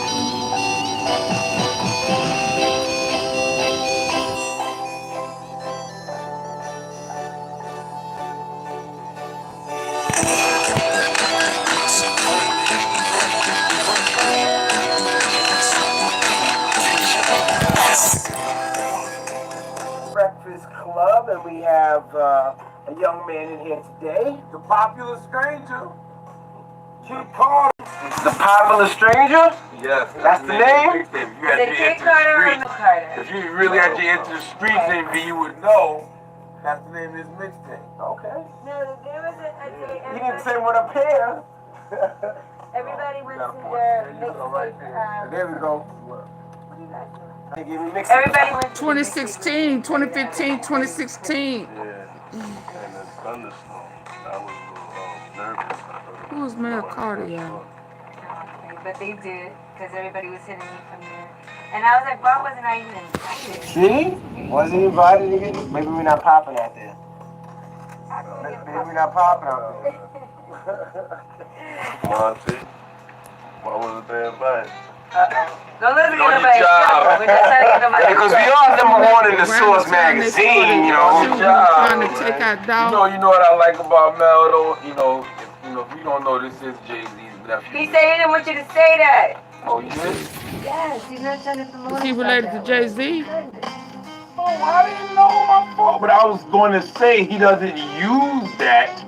we have a young man in here today. The popular stranger. Kid Carter. The Popular Stranger? Yes. That's the name? If you really had to enter the streets, envy, you would know. That's the name of his mixtape. Okay. No, there was a day. You didn't say what up here. Everybody went to their mixtape. There we go. What are you guys doing? They give me mixtape. Everybody went to 2016, 2015, 2016. Yeah, and the thunderstorm. I was a little nervous. Who was Mayor Carter, y'all? But they did, because everybody was hitting me from there. And I was like, why wasn't I even invited? See? Wasn't invited again? Maybe we're not popping out there. Maybe we're not popping out there. Monty, why wasn't they invited? Don't let me On get your nobody in job. trouble. We're just trying to get nobody in Because we trouble. are #1 in the Source magazine, you know. Trying to take out dog. You know what I like about Mel, though? If you don't know, this is Jay-Z's nephew. He said he didn't want you to say that. Oh, you did? Yes, he's not trying to promote Is he himself related to that way. Jay-Z? Oh, I didn't know my fault. But I was going to say he doesn't use that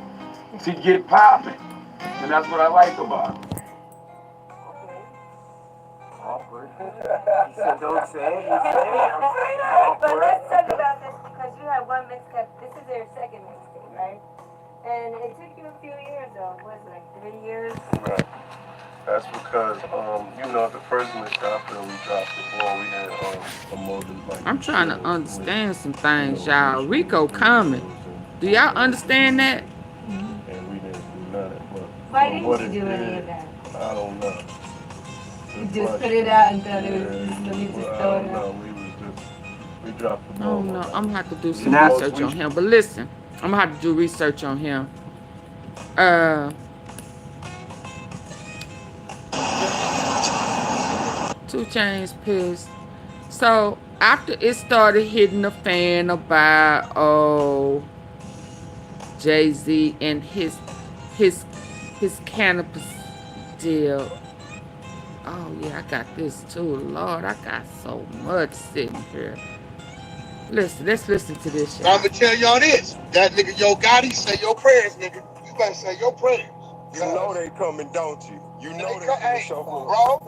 to get popping. And that's what I like about it. He said, don't say it. He said, But let's talk about this because you have one mixtape. This is their second mixtape, right? And it took you a few years, though. What, like 3 years? Right. That's because, the first mixtape after we dropped the ball, we had a motive like. I'm trying to understand some things, y'all. Rico coming. Do y'all understand that? And we didn't do none of it. But Why from what didn't you it do any did, of that? I don't know. You just put it out and thought it was just, let me just I throw don't it know. out. We dropped the I ball. don't know. I'm gonna have to do some Now- research on him. But listen, I'm gonna have to do research on him. 2 Chainz pissed. So after it started hitting the fan about Jay-Z and his cannabis deal. Oh yeah, I got this too. Lord, I got so much sitting here. Listen, let's listen to this shit. I'ma tell y'all this. That nigga YOGOTTI, say your prayers, nigga. You better say your prayers. You know they coming, don't you? You know they Hey, show bro.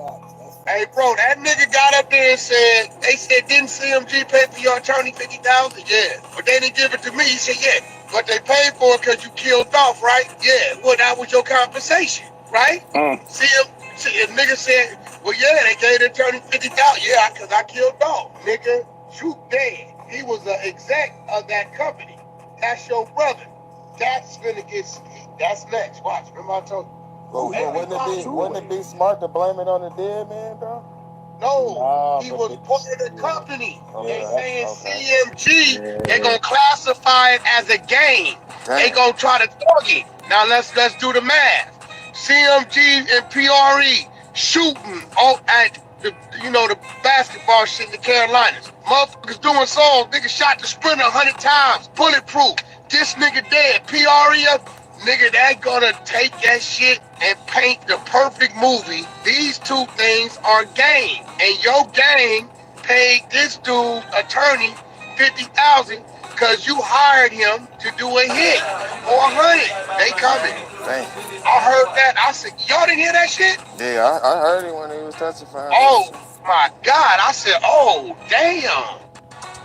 Hey, bro, that nigga got up there and said, they said, didn't CMG pay for your attorney $50,000? Yeah. But they didn't give it to me. He said, yeah. But they paid for it because you killed Dolph, right? Yeah. Well, that was your compensation, right? The nigga said, well, yeah, they gave the attorney $50,000. Yeah, because I killed Dolph. Nigga, you dead. He was an exec of that company. That's your brother. That's gonna get, that's next. Watch, remember I told you. Well, wouldn't it be smart to blame it on the dead man, though? No, he was part of the company. They saying CMG, they gonna classify it as a game. They gonna try to target. Now let's do the math. CMG and PRE shooting at the basketball shit in the Carolinas. Motherfuckers doing songs, nigga shot the Sprinter 100 times, bulletproof. This nigga dead. PRE, nigga, that gonna take that shit and paint the perfect movie. These two things are game. And your gang paid this dude attorney $50,000 because you hired him to do a hit or 100. They coming. Dang. I heard that. I said, y'all didn't hear that shit? Yeah, I heard it when he was testifying. Oh my God. I said, oh damn.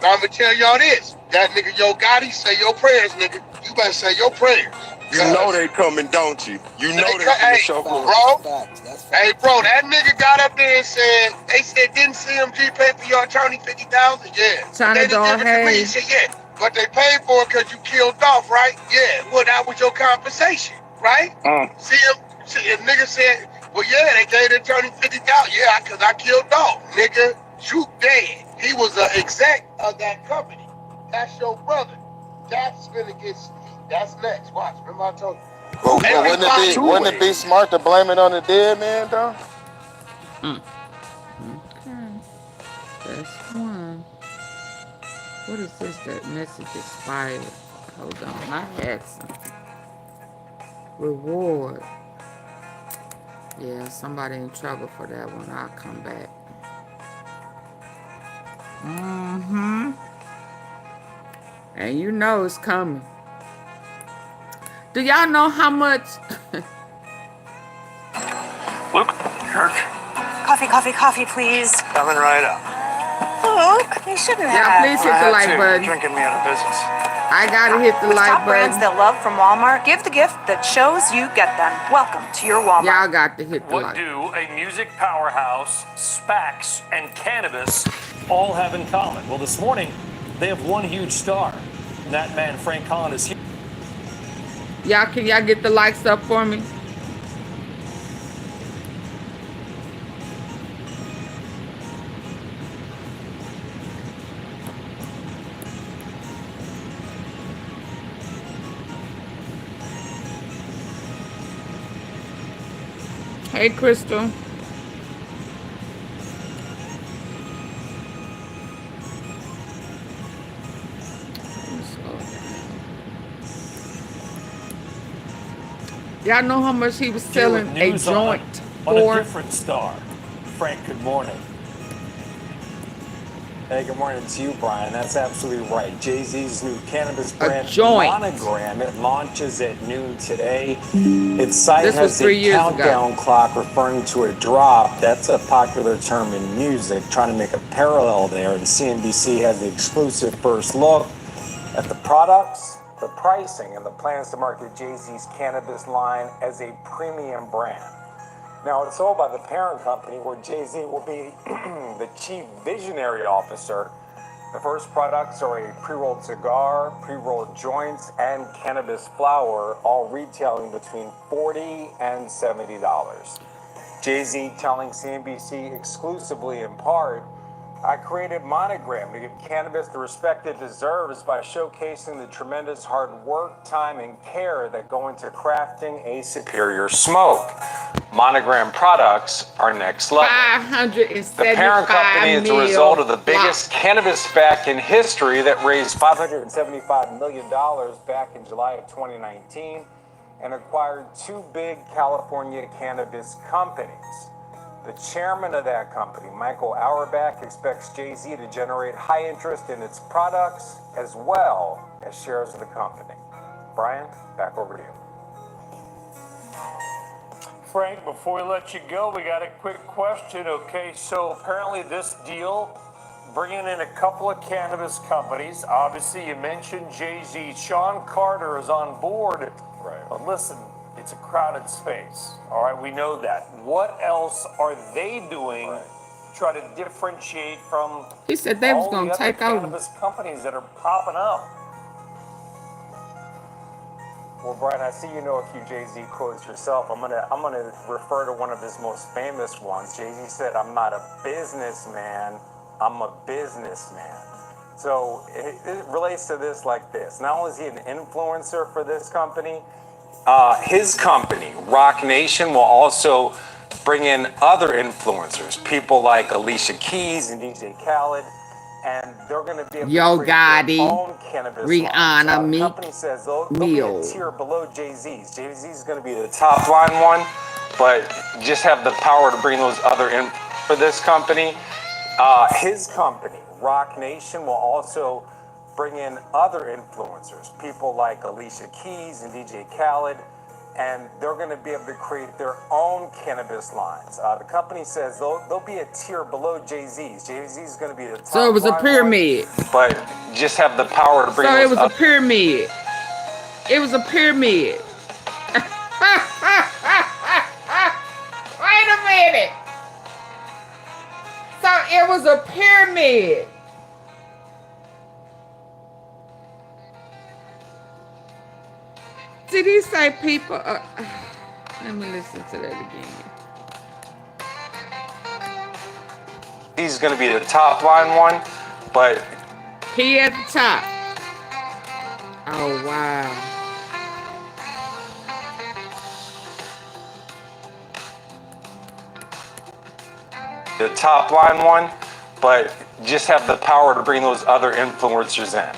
Now I'm gonna tell y'all this. That nigga YOGOTTI, say your prayers, nigga. You better say your prayers. You know they coming, don't you? You know they Hey, show bro. Hey, bro, that nigga got up there and said, they said, didn't CMG pay for your attorney $50,000? Yeah. China They didn't Doll give it to me. He Hayes. said, yeah. But they paid for it because you killed Dolph, right? Yeah. Well, that was your compensation, right? The nigga said, well, yeah, they gave the attorney $50,000. Yeah, because I killed Dolph. Nigga, you dead. He was an exec of that company. That's your brother. That's gonna get, that's next. Watch, remember I told you. Well, wouldn't it be smart to blame it on the dead man, though? Okay. That's one. What is this? That message expired. Hold on. I had some. Reward. Yeah, somebody in trouble for that one. I'll come back. And you know it's coming. Do y'all know how much? Luke, Church. Coffee, coffee, coffee, please. Coming right up. Luke, you shouldn't Yeah, have. please hit the like button. You're drinking me out of business. I gotta hit the With like top brands button. they'll love from Walmart, give the gift that shows you get them. Welcome to your Walmart. Y'all got to hit the What like. do a music powerhouse, SPACs, and cannabis all have in common? Well, this morning, they have one huge star. And that man, Frank Collin, is here. Y'all, can y'all get the likes up for me? Hey, Crystal. Y'all know how much he was selling a News joint on a for? different star. Frank, good morning. Hey, good morning to you, Brian. That's absolutely right. Jay-Z's new cannabis brand, joint. Monogram, it launches at noon today. Its site This was has 3 a years countdown clock referring to a drop. That's a popular term in music, trying to make a parallel there. And CNBC has the exclusive first look at the products, the pricing, and the plans to market Jay-Z's cannabis line as a premium brand. Now, it's owned by the parent company, where Jay-Z will be the chief visionary officer. The first products are a pre-rolled cigar, pre-rolled joints, and cannabis flower, all retailing between $40 and $70. Jay-Z telling CNBC exclusively in part, I created Monogram to give cannabis the respect it deserves by showcasing the tremendous hard work, time, and care that go into crafting a superior smoke. Monogram products are next level. 575 The parent company is a result of the biggest cannabis SPAC in history that raised $575 million back in July of 2019 and acquired two big California cannabis companies. The chairman of that company, Michael Auerbach, expects Jay-Z to generate high interest in its products as well as shares of the company. Brian, back over to you. Frank, before we let you go, we got a quick question. Okay, so apparently this deal, bringing in a couple of cannabis companies. Obviously, you mentioned Jay-Z. Sean Carter is on board. Right. But listen, it's a crowded space. All right, we know that. What else are they doing to try to differentiate from He said they was all gonna the other take over. cannabis companies that are popping up? Well, Brian, I see you know a few Jay-Z quotes yourself. I'm gonna refer to one of his most famous ones. Jay-Z said, "I'm not a businessman, I'm a businessman." So it relates to this like this. Not only is he an influencer for this company, his company, Rock Nation, will also bring in other influencers, people like Alicia Keys and DJ Khaled, and they're going to be able to create YOGOTTI, their own cannabis Rihanna, line. The Meek company says they'll be a Mill. tier below Jay-Z's. Jay-Z's is going to be the top line one, but just have the power to bring those other in for this company. His company, Rock Nation, will also bring in other influencers, people like Alicia Keys and DJ Khaled, and they're going to be able to create their own cannabis lines. The company says they'll be a tier below Jay-Z's. Jay-Z's is going to be the top. So it was a pyramid. But just have the power to bring. So it was a pyramid. It was a pyramid. Wait a minute. So it was a pyramid. Did he say people? Let me listen to that again. He's going to be the top line one, but he at the top. Oh wow. The top line one, but just have the power to bring those other influencers in.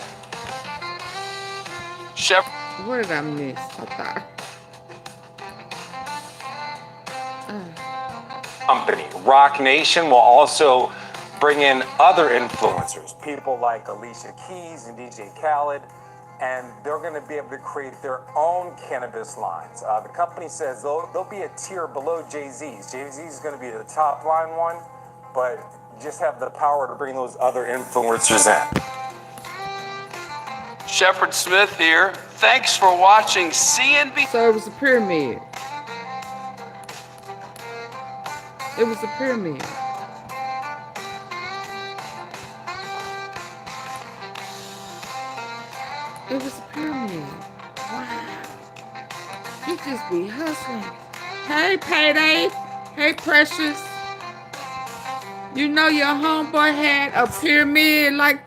Chef. What did I miss? I thought. Company, Rock Nation, will also bring in other influencers, people like Alicia Keys and DJ Khaled, and they're going to be able to create their own cannabis lines. The company says they'll be a tier below JAYZ's. JAYZ is going to be the top line one, but just have the power to bring those other influencers in. Shepard Smith here. Thanks for watching CNB. So it was a pyramid. It was a pyramid. It was a pyramid. Wow. He just be hustling. Hey, Payday. Hey, Precious. You know your homeboy had a pyramid like...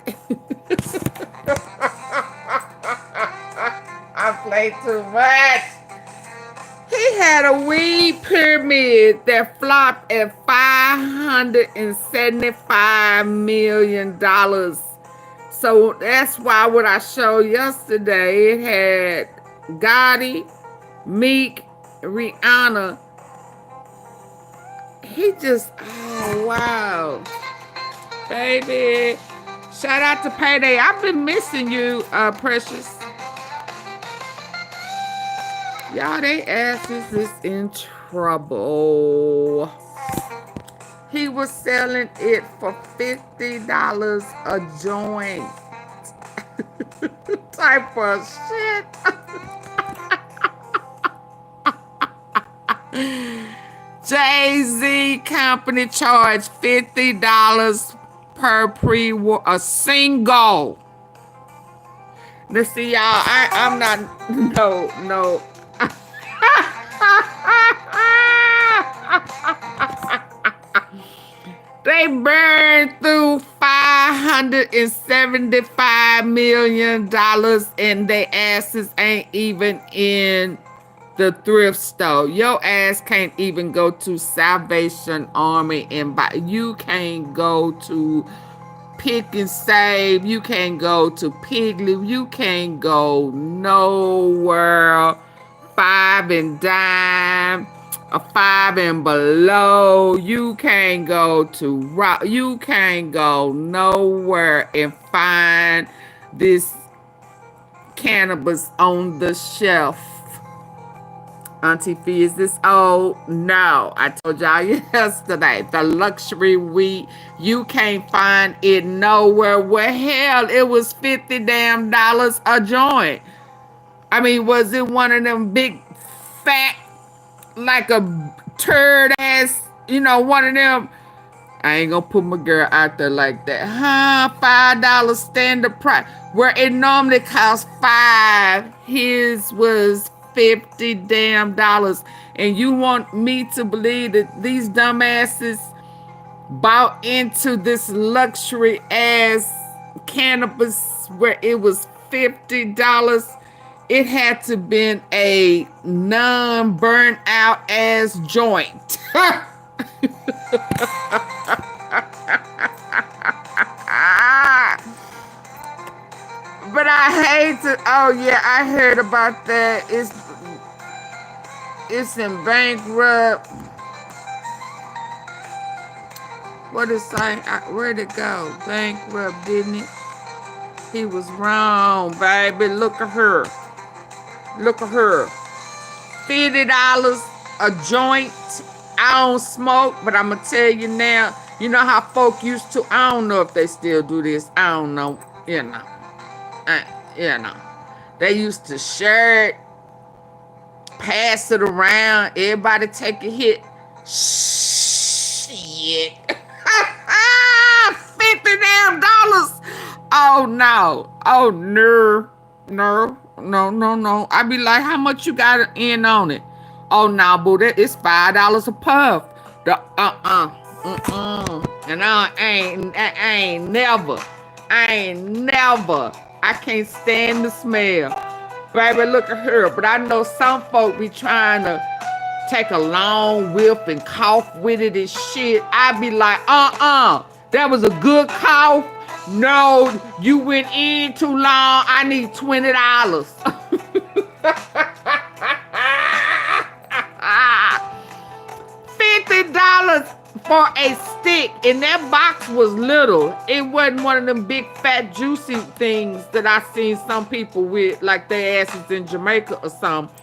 I play too much. He had a weed pyramid that flopped at $575 million. So that's why what I showed yesterday, it had Gotti, Meek, Rihanna. He just, oh wow. Baby. Shout out to Payday. I've been missing you, Precious. Y'all, they asses is in trouble. He was selling it for $50 a joint. Type of shit. JAYZ company charged $50 per a single. Let's see, y'all. I'm not. No. They burned through $575 million and their asses ain't even in the thrift store. Your ass can't even go to Salvation Army and buy. You can't go to Pick and Save. You can't go to Piggly. You can't go nowhere. Five and Dime, a Five and Below. You can't go to Rock. You can't go nowhere and find this cannabis on the shelf. AunTeaFee, is this old? No. I told y'all yesterday, the luxury weed, you can't find it nowhere. Well, hell, it was $50 damn a joint. I mean, was it one of them big, fat, like a turd ass, you know, one of them? I ain't gonna put my girl out there like that. $5 standard price. Where it normally costs $5, his was $50 damn. And you want me to believe that these dumbasses bought into this luxury ass cannabis where it was $50? It had to been a non-burnt out ass joint. But I hate to, oh yeah, I heard about that. It's in bankrupt. What is saying? Where'd it go? Bankrupt, didn't it? He was wrong, baby. Look at her. Look at her. $50 a joint. I don't smoke, but I'm going to tell you now, you know how folk used to, I don't know if they still do this. I don't know. You know. They used to share it, pass it around, everybody take a hit. Shit. $50 damn. Oh no. Oh no. I be like, how much you got in on it? Oh no, boo, it's $5 a puff. And I ain't never. I can't stand the smell. Baby, look at her. But I know some folk be trying to take a long whiff and cough with it and shit. I be like, that was a good cough. No, you went in too long. I need $20. $50 for a stick, and that box was little. It wasn't one of them big fat juicy things that I seen some people with, like their asses in Jamaica or something.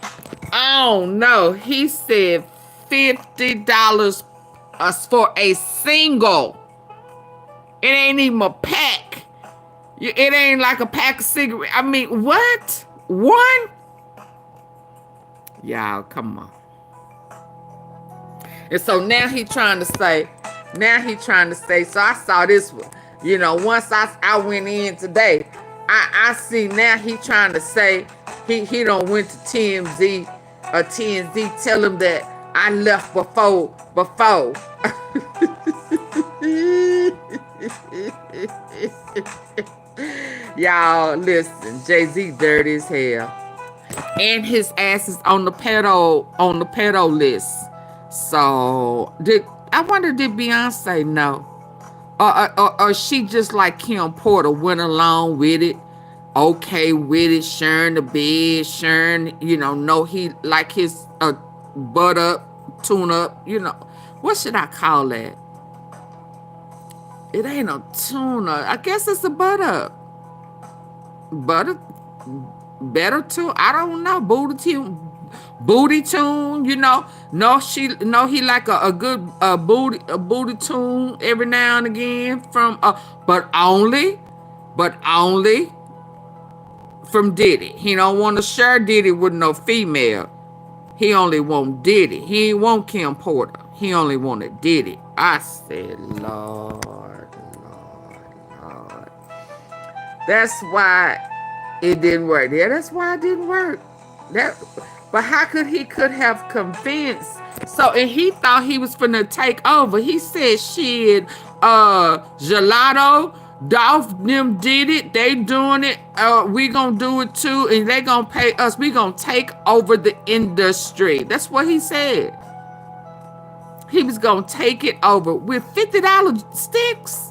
I don't know. He said $50 for a single. It ain't even a pack. It ain't like a pack of cigarettes. I mean, what? One? Y'all, come on. And so now he trying to say, so I saw this one. You know, once I went in today, I see now he trying to say he don't went to TMZ or TMZ tell him that I left before. Y'all, listen, JZ dirty as hell. And his ass is on the pedo list. So I wonder, did Beyonce know? Or she just like Kim Porter went along with it, okay with it, sharing the bed, sharing, you know he like his butt up, tune up, you know. What should I call that? It ain't a tune up. I guess it's a butt up. Better tune. I don't know. Booty tune, you know. No, he like a good booty tune every now and again from but only from Diddy. He don't want to share Diddy with no female. He only want Diddy. He ain't want Kim Porter. He only wanted Diddy. I said, Lord. That's why it didn't work. Yeah, that's why it didn't work. But how could he have convinced? So, and he thought he was finna take over. He said, shit, Gelato, Dolph, them did it. They doing it. We gonna do it too. And they gonna pay us. We gonna take over the industry. That's what he said. He was gonna take it over with $50 sticks.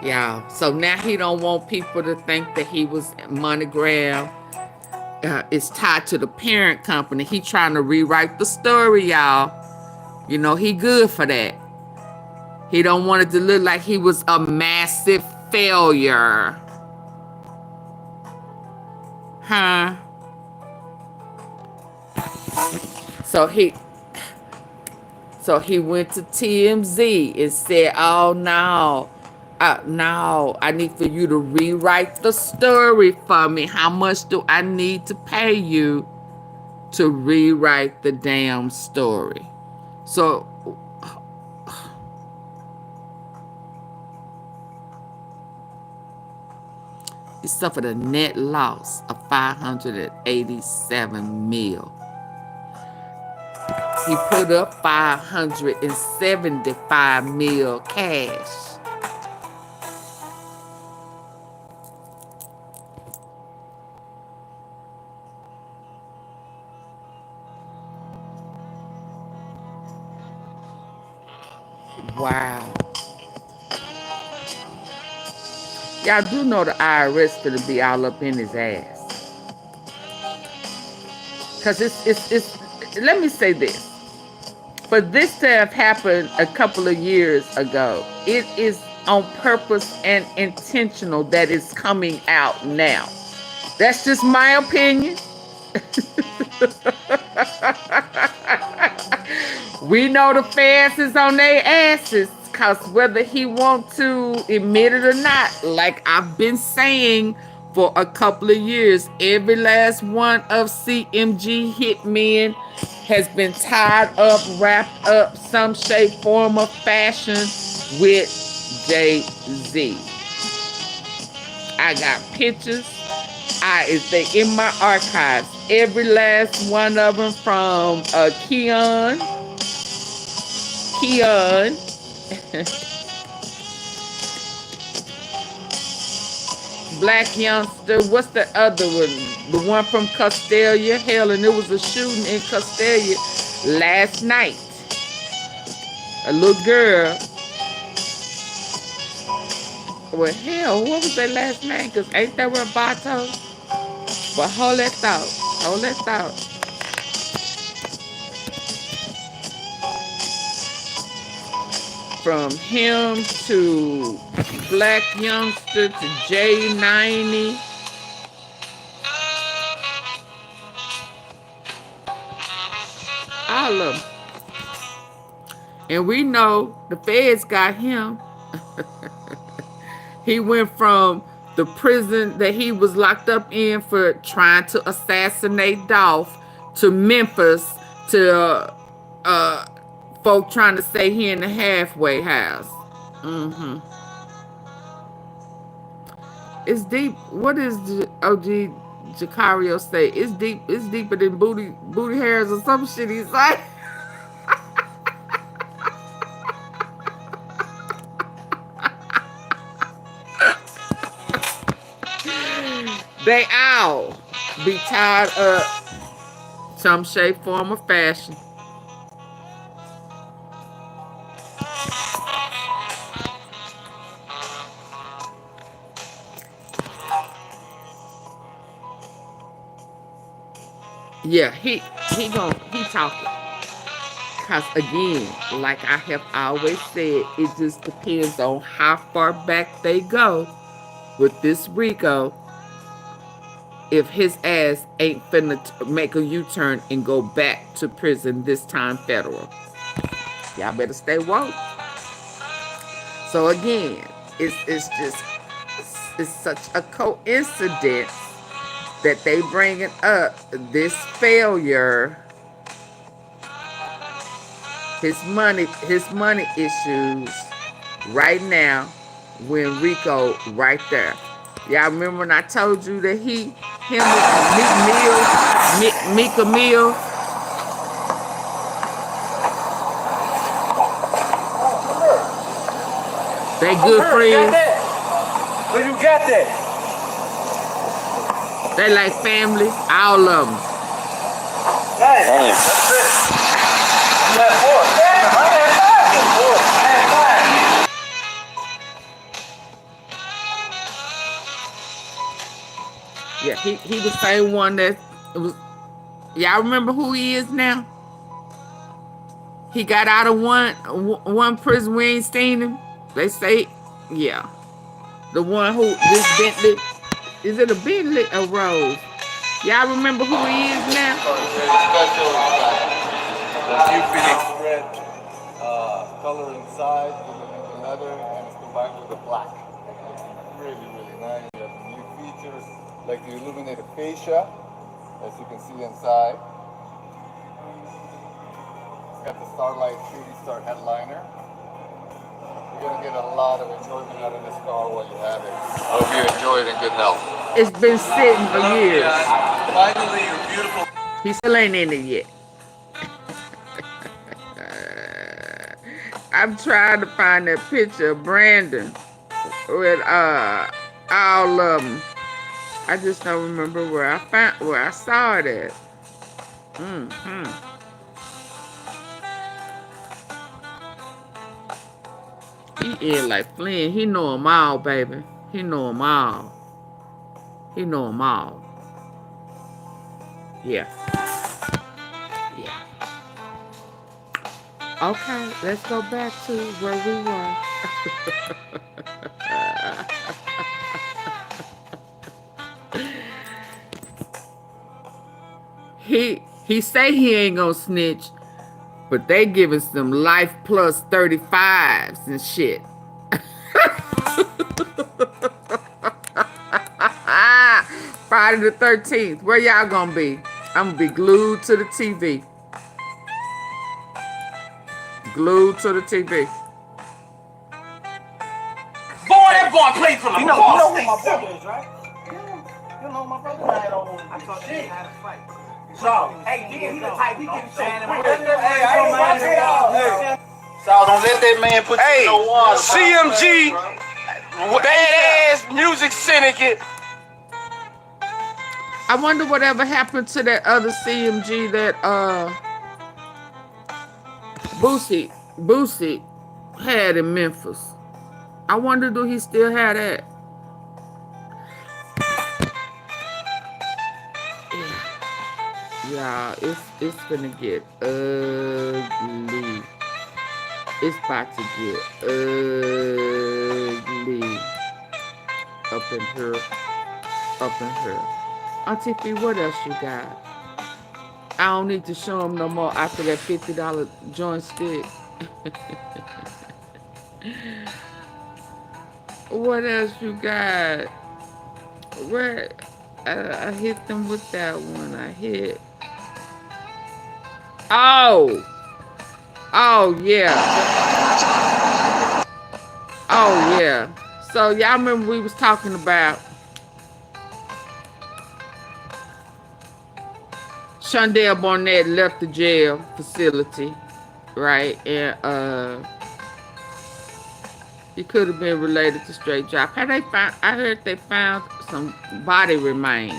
Y'all, so now he don't want people to think that he was MoneyGram. It's tied to the parent company. He trying to rewrite the story, y'all. You know, he good for that. He don't want it to look like he was a massive failure. Huh? So he went to TMZ and said, oh, no. No, I need for you to rewrite the story for me. How much do I need to pay you to rewrite the damn story? So, he suffered a net loss of $587 million. He put up $575 million cash. Wow. Y'all do know the IRS gonna be all up in his ass. Cause it's let me say this. For this to have happened a couple of years ago, it is on purpose and intentional that it's coming out now. That's just my opinion. We know the fans is on their asses, because whether he want to admit it or not, like I've been saying for a couple of years, every last one of CMG hitmen has been tied up, wrapped up, some shape, form, or fashion with JZ. I got pictures. They in my archives. Every last one of them, from Keon, Black Youngster. What's the other one? The one from Castelia. Hell, and it was a shooting in Castelia last night. A little girl. Well, hell, what was that last name? Because ain't that Roboto? But hold that thought. from him to Black Youngster to J90. All of them. And we know the feds got him. He went from the prison that he was locked up in for trying to assassinate Dolph to Memphis to folk trying to stay here in the halfway house. It's deep. What is the OG Jacario say? It's deep. It's deeper than booty hairs or some shit. He's like. They all be tied up some shape, form, or fashion. Yeah, he talking. Cause again, like I have always said, it just depends on how far back they go with this Rico. If his ass ain't finna make a U-turn and go back to prison, this time federal. Y'all better stay woke. So again, it's such a coincidence that they bringing up this failure, his money issues right now when Rico right there. Y'all remember when I told you that him and Mika Mill, they good friends. Where you got that? They like family, all of them. Damn. Yeah, he the same one that was. Y'all remember who he is now? He got out of one prison. We ain't seen him. They say, yeah, the one who this Bentley. Is it a Bentley or Rose? Y'all remember who he is now? You finish red color inside with the leather, and it's combined with the black. Really, really nice. You have new features like the illuminated fascia, as you can see inside. It's got the Starlight Shooting Star headliner. You're gonna get a lot of enjoyment out of this car while you have it. I hope you enjoy it in good health. It's been sitting for years. Finally, you're beautiful. He still ain't in it yet. I'm trying to find that picture of Brandon with all of them. I just don't remember where I saw it at. He in like Flynn. He know them all, baby. He know them all. He know them all. Yeah. Yeah. Okay, let's go back to where we were. He say he ain't gonna snitch, but they giving some life plus 35s and shit. Friday the 13th. Where y'all gonna be? I'm gonna be glued to the TV. Glued to the TV. Boy, that boy played for the You know who my brother is, right? You know my brother. I thought he had a fight. So, hey, he the type, he can stand him. So don't let that man put you in the water. CMG, badass music syndicate. I wonder whatever happened to that other CMG that Boosie had in Memphis. I wonder do he still have that? Yeah, it's gonna get ugly. It's about to get ugly up in here. Up in here. AunTeaFee, what else you got? I don't need to show them no more after that $50 joystick. What else you got? Where I hit them with that one. I hit. Oh yeah. Oh yeah. So y'all remember we was talking about Shondell Barnett left the jail facility, right? And he could have been related to Straight Drop. Had they found? I heard they found some body remains.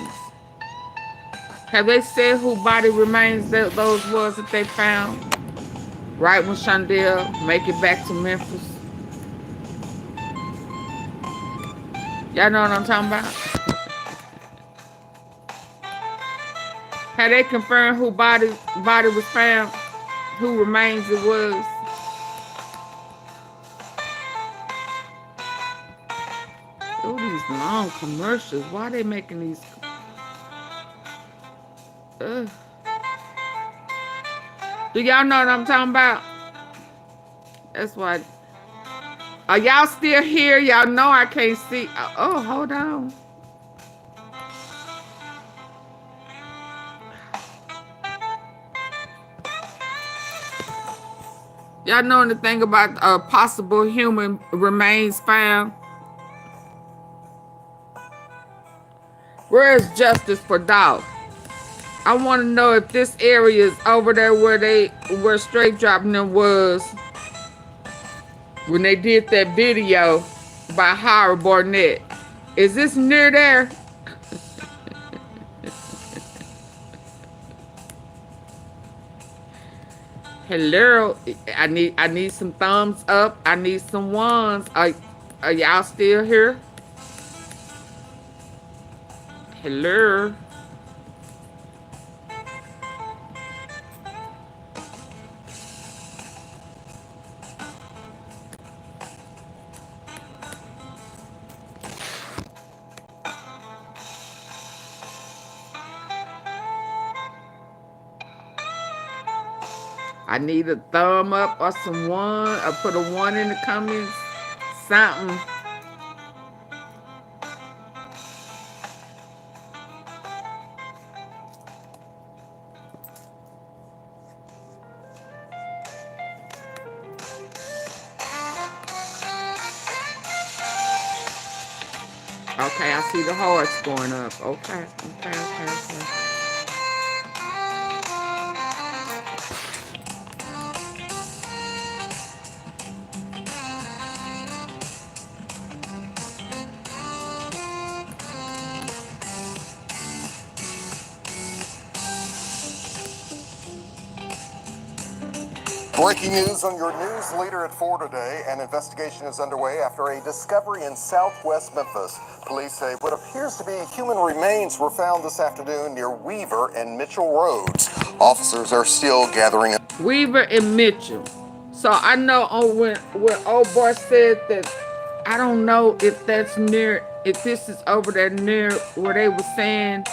Have they said who body remains those was that they found? Right when Shondell make it back to Memphis. Y'all know what I'm talking about? Have they confirmed who body was found? Who remains it was? Oh, these long commercials. Why are they making these? Ugh. Do y'all know what I'm talking about? That's why. Are y'all still here? Y'all know I can't see. Oh, hold on. Y'all know anything about possible human remains found? Where is justice for Dolph? I want to know if this area is over there where Straight Dropping them was when they did that video by Howard Barnett. Is this near there? Hello, I need some thumbs up. I need some ones. Are y'all still here? Hello. I need a thumb up or some one, or put a one in the comments. Something. Okay, I see the hearts going up. Okay. Breaking news on your news leader at 4 today. An investigation is underway after a discovery in southwest Memphis. Police say what appears to be human remains were found this afternoon near Weaver and Mitchell Roads. Officers are still gathering. Weaver and Mitchell. So I know when old boy said that, I don't know if that's near, if this is over there near where they were saying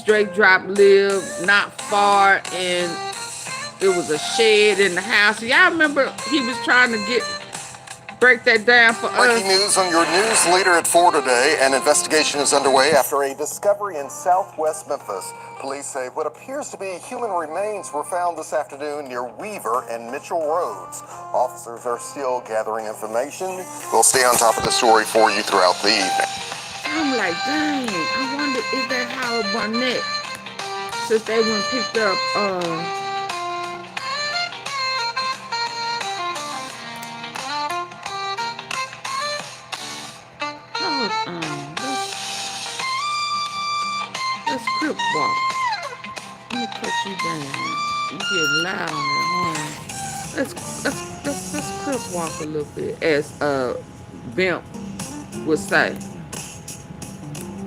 Straight Drop lived not far, and it was a shed in the house. Y'all remember he was trying to break that down for us. Breaking news on your news leader at 4 today. An investigation is underway after a discovery in southwest Memphis. Police say what appears to be human remains were found this afternoon near Weaver and Mitchell Roads. Officers are still gathering information. We'll stay on top of the story for you throughout the evening. I'm like, dang, I wonder is that Howard Barnett, since they went picked up let's crip walk. Let me cut you down. You get loud on that horn. Let's crip walk a little bit, as Bimp would say.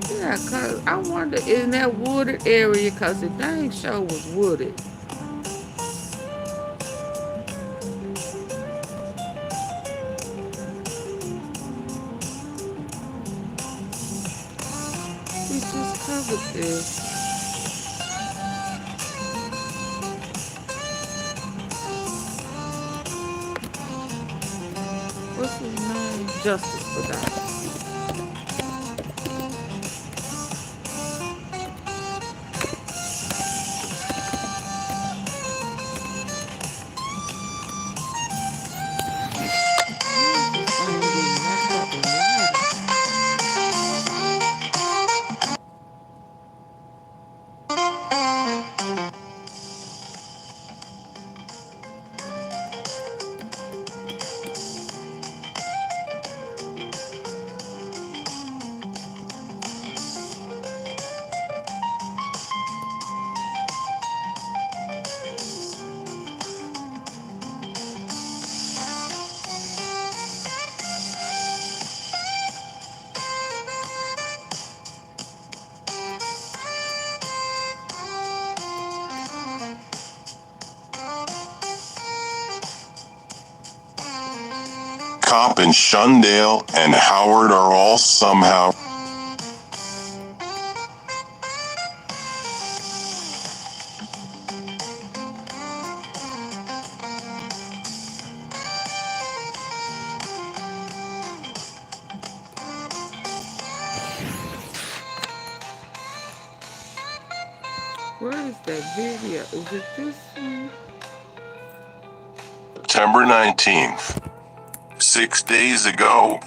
Yeah, cause I wonder in that wooded area, cause the dang show was wooded. music is. What's his name? Justice for that. Cop and Shundale and Howard are all somehow. Where is that video? Is it this one? September 19th. 6 days ago.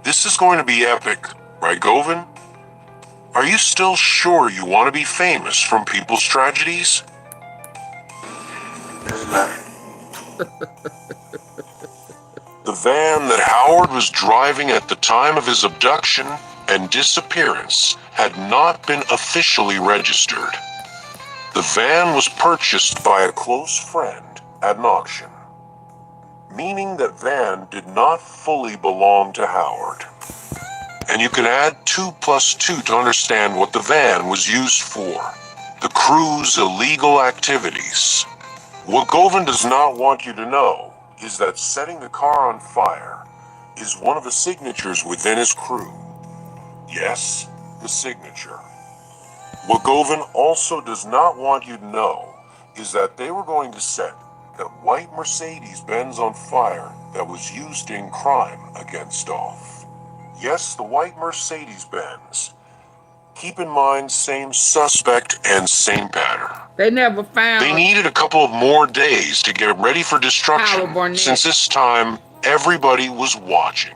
This is going to be epic, right, Govan? Are you still sure you want to be famous from people's tragedies? The van that Howard was driving at the time of his abduction and disappearance had not been officially registered. The van was purchased by a close friend at an auction, meaning that van did not fully belong to Howard. And you can add 2 plus 2 to understand what the van was used for: the crew's illegal activities. What Govan does not want you to know is that setting the car on fire is one of the signatures within his crew. Yes, the signature. What Govan also does not want you to know is that they were going to set that white Mercedes-Benz on fire that was used in crime against Dolph. Yes, the white Mercedes-Benz. Keep in mind, same suspect and same pattern. They never found. They needed a couple of more days to get ready for destruction, since this time everybody was watching.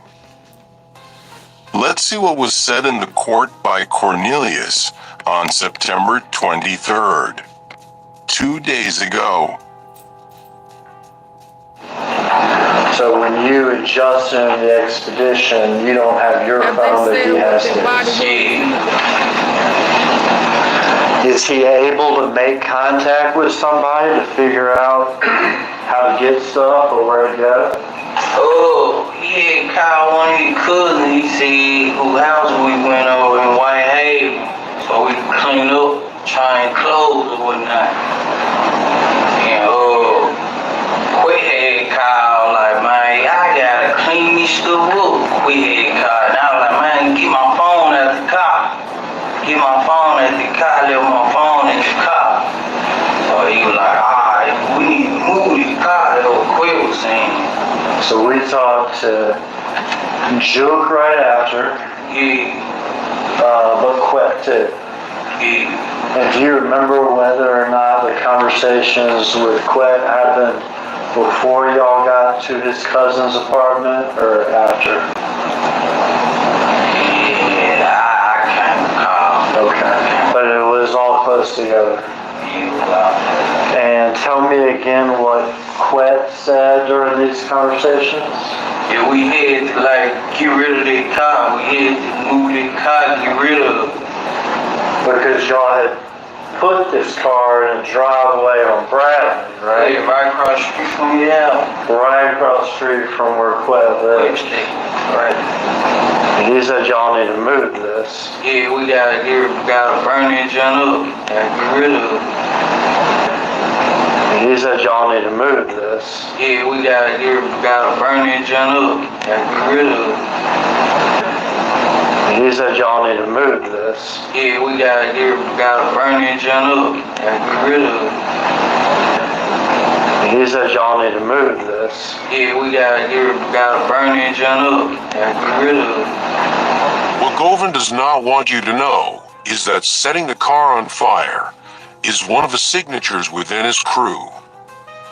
Let's see what was said in the court by Cornelius on September 23rd, 2 days ago. So when you and Justin in the expedition, you don't have your phone, but he has his. Is he able to make contact with somebody to figure out how to get stuff or where to go? Oh, he had called one of his cousins. He said whose house we went over in Whitehaven, so we could clean up, change clothes or whatnot. And Quick had called like, man, I gotta clean this stuff up. Quick had called, and I was like, man, get my phone at the car. Get my phone at the car. Left my phone in the car. So he was like, alright, we need to move this car. That old Quick was saying. So we talked to Juke right after. Yeah. But Quick too. Yeah. And do you remember whether or not the conversations with Quick happened before y'all got to his cousin's apartment or after? Yeah, I can't recall. Okay. But it was all close together. Yeah. And tell me again what Quet said during these conversations. Yeah, we had to like get rid of that car. We had to move that car, get rid of it. Because y'all had put this car in a driveway on Bradley, right? Yeah, right across the street from me out. Right across the street from where Quet lives. Right. And he said y'all need to move this. Yeah, we gotta burn that junk up. Gotta get rid of it. And he said y'all need to move this. Yeah, we gotta burn that junk up. Gotta get rid of it. He said y'all need to move this. Yeah, we gotta burn the engine up and get rid of it. He said y'all need to move this. Yeah, we gotta burn the engine up and get rid of it. What Govan does not want you to know is that setting the car on fire is one of the signatures within his crew.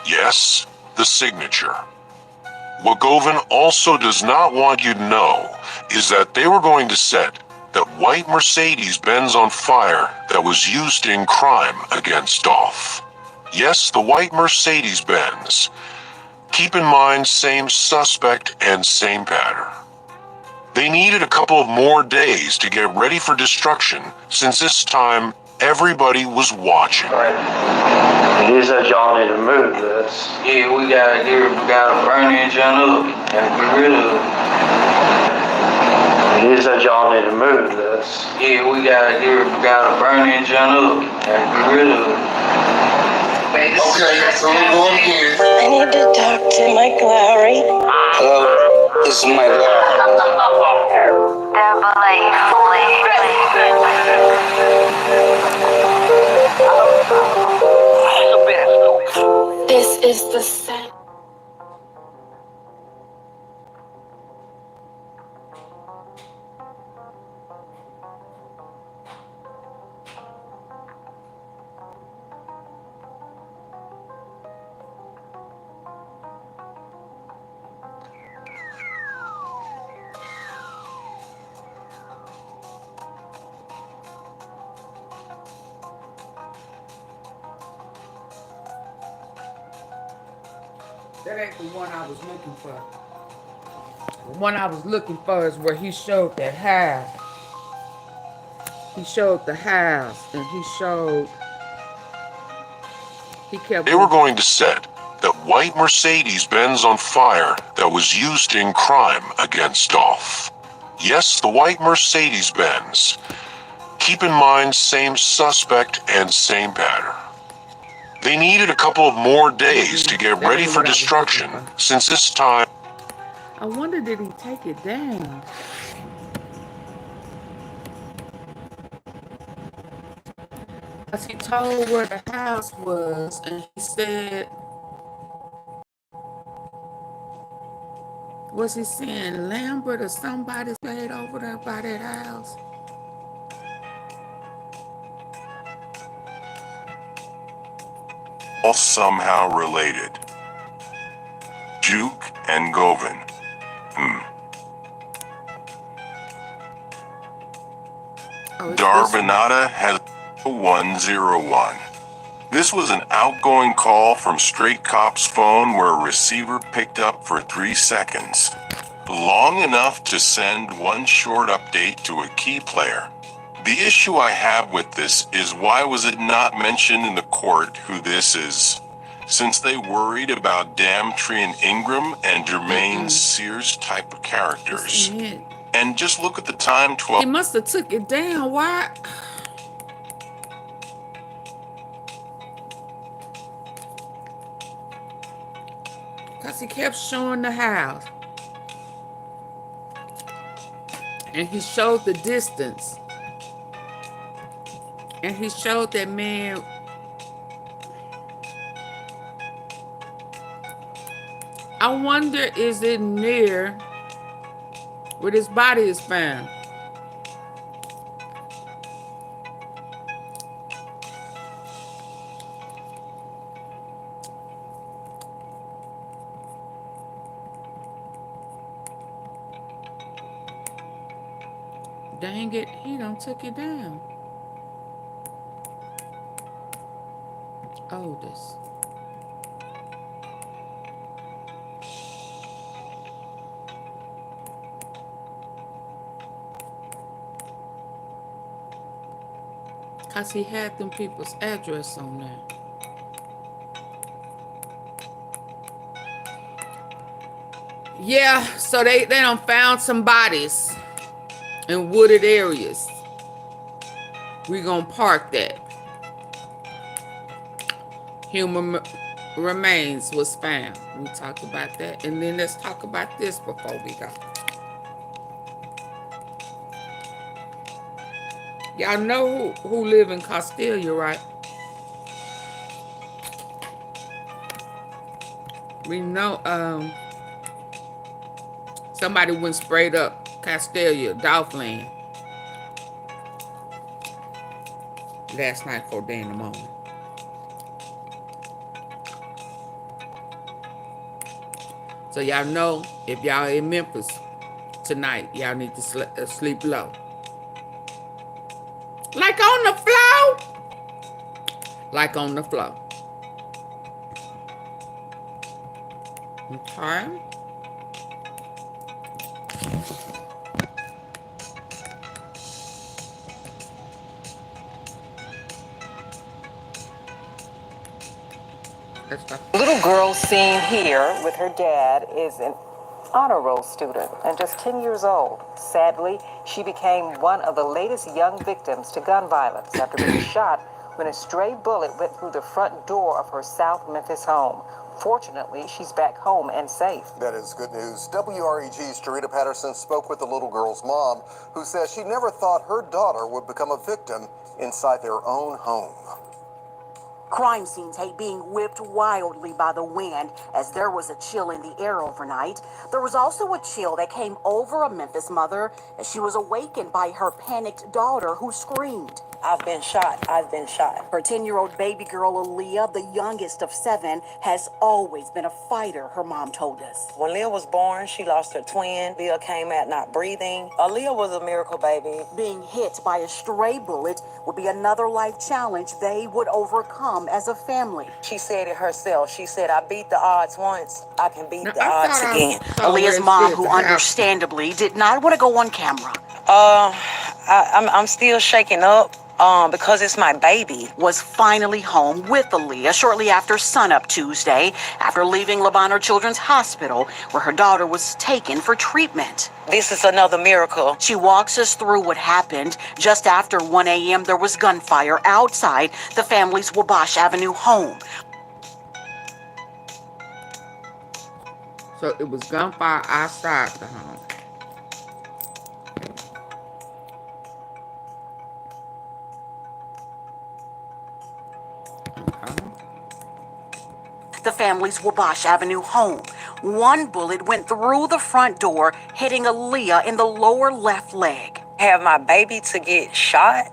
Yes, the signature. What Govan also does not want you to know is that they were going to set that white Mercedes-Benz on fire that was used in crime against Dolph. Yes, the white Mercedes-Benz. Keep in mind, same suspect and same pattern. They needed a couple of more days to get ready for destruction, since this time everybody was watching. He said y'all need to move this. Yeah, we gotta burn the engine up and get rid of it. He said y'all need to move this. Yeah, we gotta burn the engine up and get rid of it. Okay, so we're going again. I need to talk to Mike Lowry. Hello, this is Mike Lowry. This is the set. That ain't the one I was looking for. The one I was looking for is where he showed that house. He showed the house, and he kept... They were going to set that white Mercedes-Benz on fire that was used in crime against Dolph. Yes, the white Mercedes-Benz. Keep in mind, same suspect and same pattern. They needed a couple of more days to get ready for destruction, since this time... I wonder, did he take it down? Because he told where the house was, and he said... Was he saying Lambert or somebody stayed over there by that house? All somehow related. Juke and Govan. Darbanata has 101. This was an outgoing call from Straight Cop's phone where a receiver picked up for 3 seconds. Long enough to send one short update to a key player. The issue I have with this is why was it not mentioned in the court who this is? Since they worried about Damtree and Ingram and Jermaine Sears type of characters. And just look at the time, 12. He must have took it down. Why? Because he kept showing the house. And he showed the distance. And he showed that man. I wonder, is it near where his body is found? Dang it, he done took it down. Oldest. Cause he had them people's address on there. Yeah, so they done found some bodies in wooded areas. We gonna park that. Human remains was found. We talked about that. And then let's talk about this before we go. Y'all know who live in Castelia, right? We know somebody went sprayed up Castelia, Dolphin, last night 4 day in the morning. So y'all know if y'all in Memphis tonight, y'all need to sleep low. Like on the floor. Like on the floor. Okay. Little girl seen here with her dad is an honor roll student and just 10 years old. Sadly, she became one of the latest young victims to gun violence after being shot when a stray bullet went through the front door of her South Memphis home. Fortunately, she's back home and safe. That is good news. WREG's Jarita Patterson spoke with the little girl's mom, who says she never thought her daughter would become a victim inside their own home. Crime scenes hate being whipped wildly by the wind as there was a chill in the air overnight. There was also a chill that came over a Memphis mother as she was awakened by her panicked daughter who screamed. I've been shot. I've been shot. Her 10-year-old baby girl, Aaliyah, the youngest of 7, has always been a fighter, her mom told us. When Leah was born, she lost her twin. Leah came out not breathing. Aaliyah was a miracle baby. Being hit by a stray bullet would be another life challenge they would overcome as a family. She said it herself. She said, I beat the odds once. I can beat the odds again. Aaliyah's mom, who understandably did not want to go on camera. I'm still shaking up. Because it's my baby. Was finally home with Aaliyah shortly after sunup Tuesday, after leaving Lebanon Children's Hospital, where her daughter was taken for treatment. This is another miracle. She walks us through what happened. Just after 1 a.m., there was gunfire outside the family's Wabash Avenue home. So it was gunfire outside the home. The family's Wabash Avenue home. One bullet went through the front door, hitting Aaliyah in the lower left leg. Have my baby to get shot?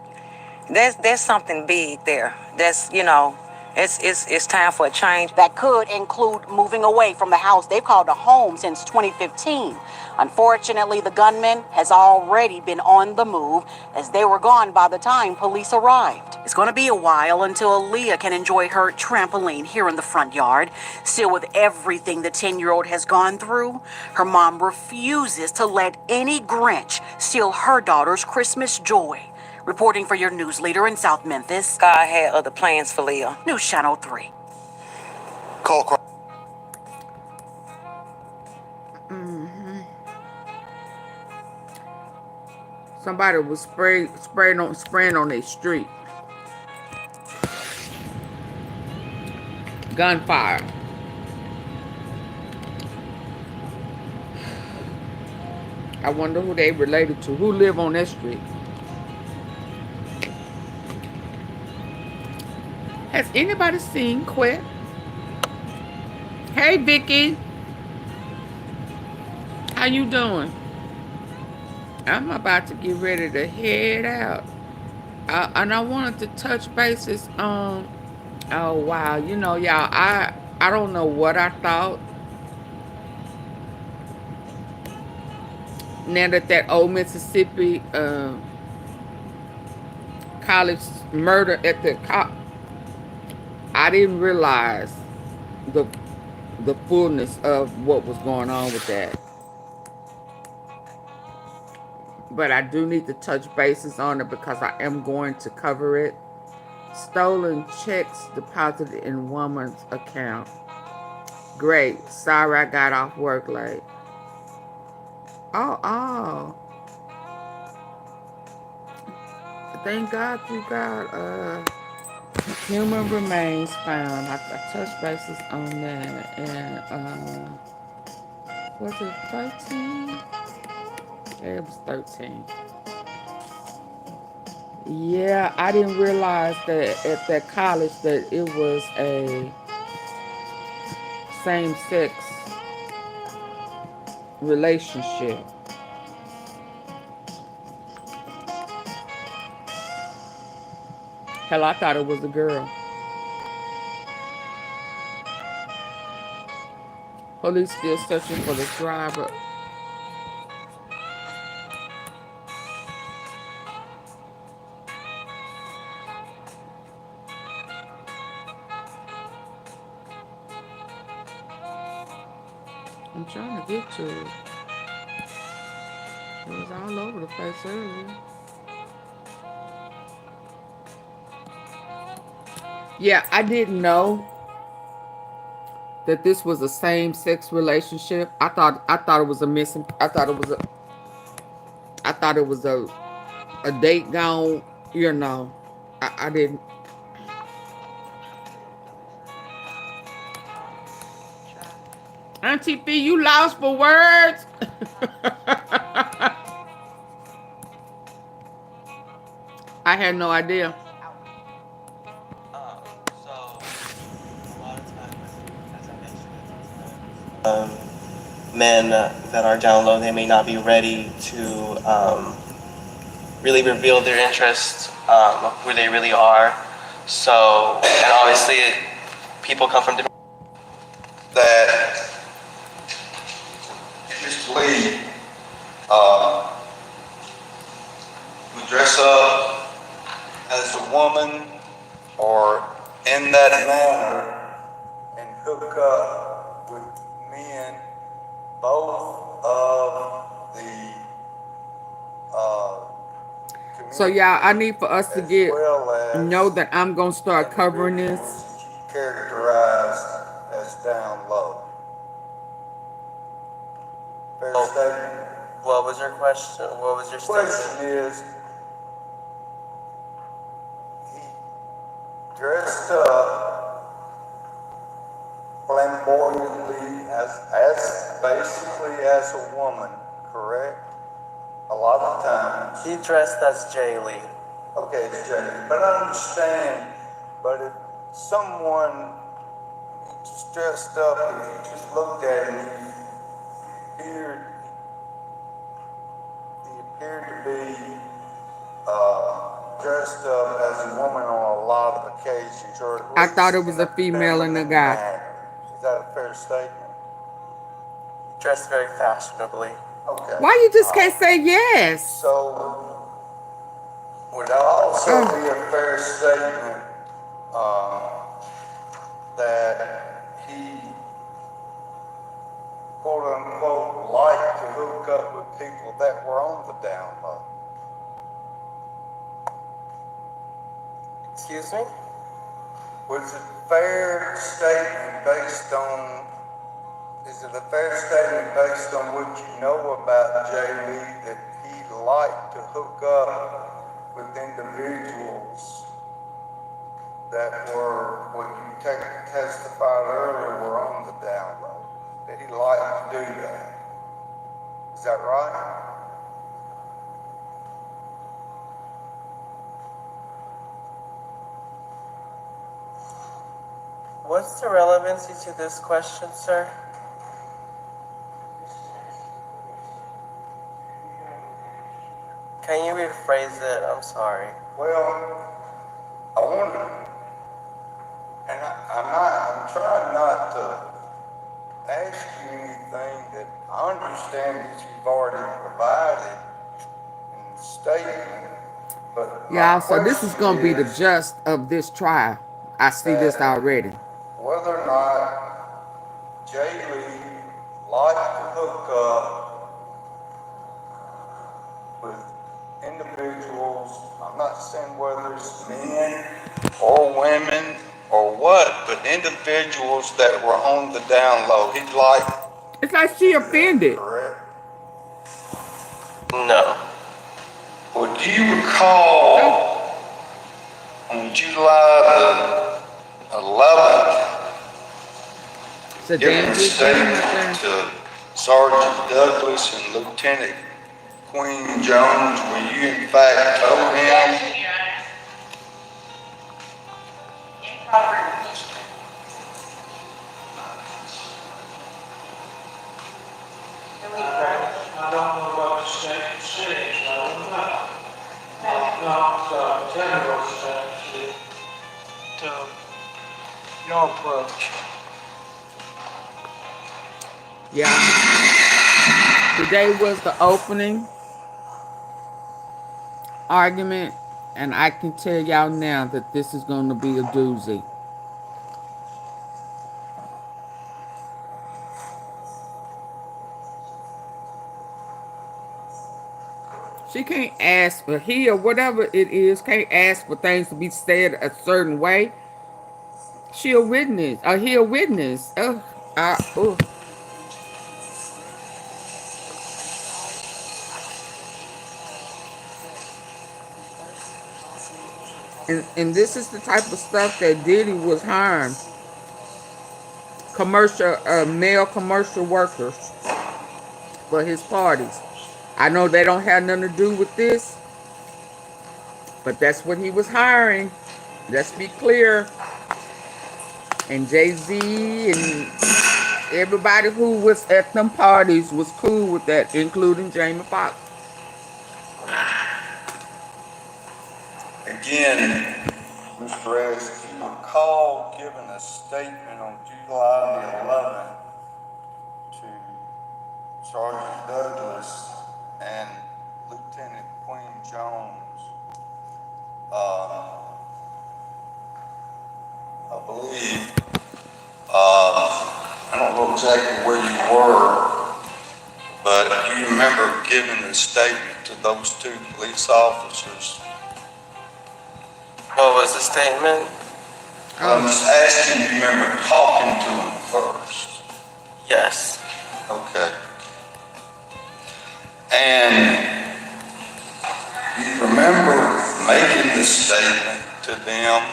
There's something big there. That's, you know, it's time for a change. That could include moving away from the house they've called a home since 2015. Unfortunately, the gunman has already been on the move as they were gone by the time police arrived. It's going to be a while until Aaliyah can enjoy her trampoline here in the front yard. Still, with everything the 10-year-old has gone through, her mom refuses to let any Grinch steal her daughter's Christmas joy. Reporting for your news leader in South Memphis, God had other plans for Leah. News Channel 3. Call. Somebody was spraying on their street. Gunfire. I wonder who they related to. Who live on that street? Has anybody seen Quet? Hey, Vicky. How you doing? I'm about to get ready to head out. And I wanted to touch bases on... Oh, wow. You know, y'all, I don't know what I thought. Now that old Mississippi college murder at the cop, I didn't realize the fullness of what was going on with that. But I do need to touch bases on it because I am going to cover it. Stolen checks deposited in woman's account. Great. Sorry I got off work late. Oh. Thank God you got human remains found. I touched bases on that. And was it 13? Yeah, it was 13. Yeah, I didn't realize that at that college that it was a same-sex relationship. Hell, I thought it was a girl. Police still searching for the driver. I'm trying to get to it. It was all over the place earlier. Yeah, I didn't know that this was a same-sex relationship. I thought it was a missing. I thought it was a date gone. You know, I didn't. AunTeaFee, you lost for words. I had no idea. Men that are down low, they may not be ready to really reveal their interests, of who they really are. So, and obviously, people come from different. That Mr. Lee would dress up as a woman or in that manner and hook up with men, both of the So y'all, I need for us to get know that I'm gonna start covering this. characterized as down low. Fair statement. What was your question? What was your question? Is he dressed up flamboyantly as basically as a woman, correct? A lot of times. He dressed as Jay Lee. Okay, it's Jay Lee. But I understand, but if someone dressed up and you just looked at him, he appeared to be dressed up as a woman on a lot of occasions. Or I thought it was a female and a guy. Is that a fair statement? Dressed very fashionably. Okay. Why you just can't say yes? So, would that also be a fair statement that he, quote unquote, liked to hook up with people that were on the down low? Excuse me? Was it a fair statement based on, is it a fair statement based on what you know about Jay Lee that he liked to hook up with individuals that were, what you testified earlier, were on the down low? That he liked to do that? Is that right? What's the relevancy to this question, sir? Can you rephrase it? I'm sorry. Well, I wonder, and I'm trying not to ask you anything that I understand that you've already provided in the statement, but Yeah, so this is gonna be the gist of this trial. I see this already. whether or not Jay Lee liked to hook up with individuals, I'm not saying whether it's men or women or what, but individuals that were on the down low. He liked. It's like she offended. Correct. No. Would you recall on July the 11th, giving a statement to Sergeant Douglas and Lieutenant Queen Jones, where you in fact told him I don't know what the state says, I don't know. Not general state, your approach. Yeah. Today was the opening argument, and I can tell y'all now that this is going to be a doozy. She can't ask for he or whatever it is, can't ask for things to be said a certain way. She a witness, or he a witness. Ugh. And this is the type of stuff that Diddy was hiring. Male commercial workers for his parties. I know they don't have nothing to do with this, but that's what he was hiring. Let's be clear. And JAYZ and everybody who was at them parties was cool with that, including Jamie Foxx. Again, Mr. S., you recall giving a statement on July the 11th to Sergeant Douglas and Lieutenant Queen Jones. I believe, I don't know exactly where you were, but you remember giving a statement to those two police officers. What was the statement? I'm just asking, you remember talking to them first? Yes. Okay. And you remember making the statement to them,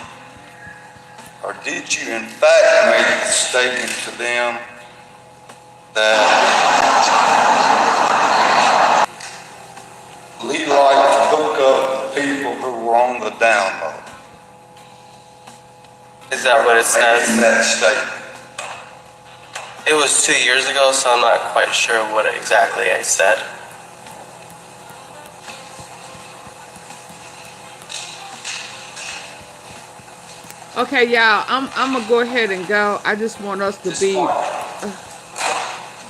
or did you in fact make the statement to them that Lee liked to hook up with people who were on the down low? Is that what it says? Making that statement. It was 2 years ago, so I'm not quite sure what exactly I said. Okay, y'all, I'm gonna go ahead and go. I just want us to be.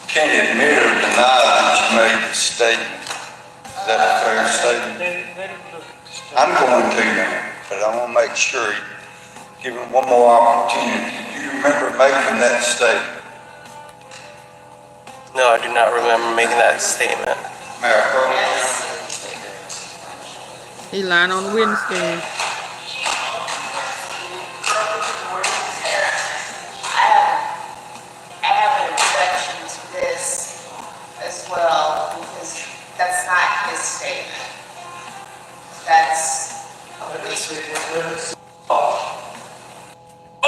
Can't admit or deny that you made the statement. Is that a fair statement? I'm going to now, but I want to make sure you give him one more opportunity. Do you remember making that statement? No, I do not remember making that statement. He lying on the witness stand. I have an objection to this as well, because that's not his statement. That's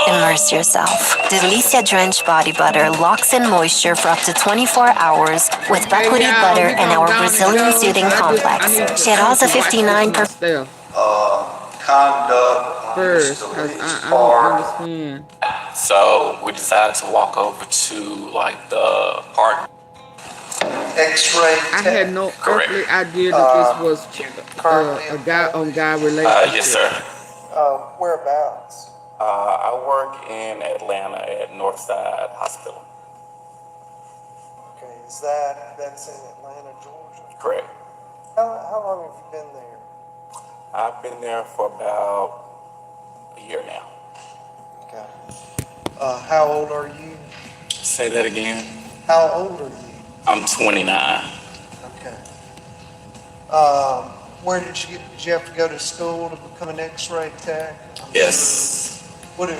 Immerse yourself. Delicia Drench Body Butter locks in moisture for up to 24 hours with buckwheat butter and our Brazilian Soothing Complex. Cheirosa 59%. Conduct first, because I don't understand. So we decided to walk over to like the park. X-ray. I had no earthly idea that this was a guy-on-guy relationship. Yes, sir. Whereabouts? I work in Atlanta at Northside Hospital. Okay, that's in Atlanta, Georgia? Correct. How long have you been there? I've been there for about a year now. Okay. How old are you? Say that again. How old are you? I'm 29. Okay. Where did you have to go to school to become an X-ray tech? Yes. What did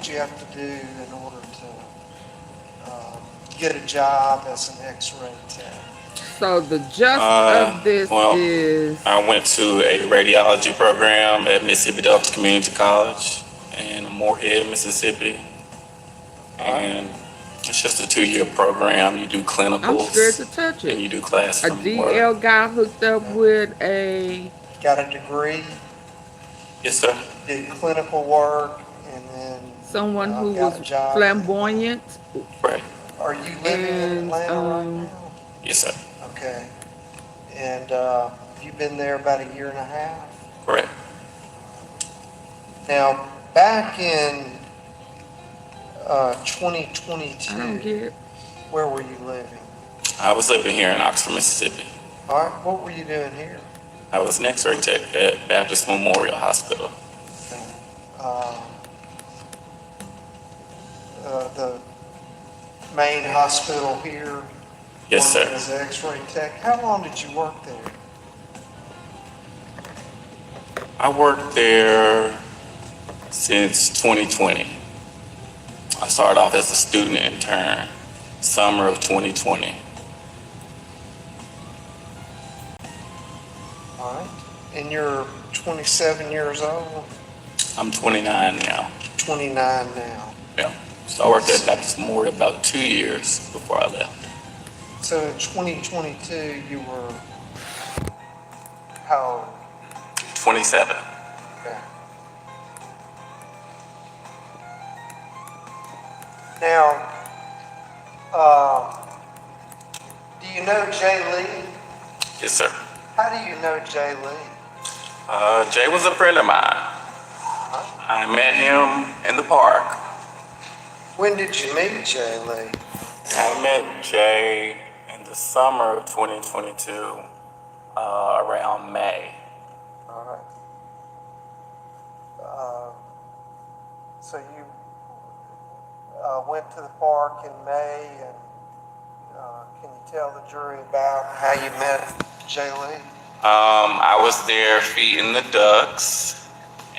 you have to do in order to get a job as an X-ray tech? So the gist of this is... I went to a radiology program at Mississippi Delta Community College in Moorhead, Mississippi. And it's just a 2-year program. You do clinicals. I'm scared to touch it. And you do class. A DL guy hooked up with a... Got a degree? Yes, sir. Did clinical work and then someone who got was a job. flamboyant. Right. Are you living in Atlanta right now? Yes, sir. Okay. And you've been there about a year and a half? Correct. Now, back in 2022, I don't get it. where were you living? I was living here in Oxford, Mississippi. All right, what were you doing here? I was an X-ray tech at Baptist Memorial Hospital. The main hospital here? Yes, sir. As an X-ray tech. How long did you work there? I worked there since 2020. I started off as a student intern, summer of 2020. All right. And you're 27 years old? I'm 29 now. 29 now. Yeah. So I worked at Baptist Memorial about 2 years before I left. So in 2022, you were how old? 27. Okay. Now, do you know Jay Lee? Yes, sir. How do you know Jay Lee? Jay was a friend of mine. I met him in the park. When did you meet Jay Lee? I met Jay in the summer of 2022, around May. All right. So you went to the park in May, and can you tell the jury about how you met Jay Lee? I was there feeding the ducks,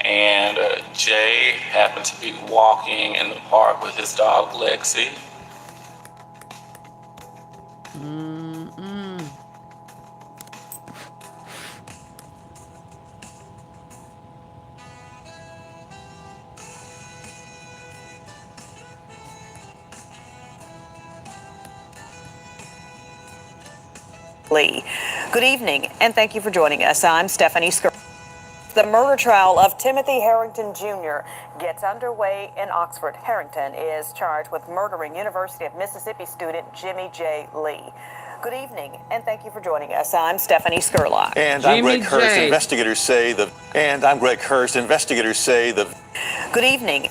and Jay happened to be walking in the park with his dog Lexi. Lee. Good evening, and thank you for joining us. I'm Stephanie Skir. The murder trial of Timothy Harrington Jr. gets underway in Oxford. Harrington is charged with murdering University of Mississippi student Jimmy J. Lee. Good evening, and thank you for joining us. I'm Stephanie Skurlock. And I'm Greg Hurst. Investigators say the. Good evening.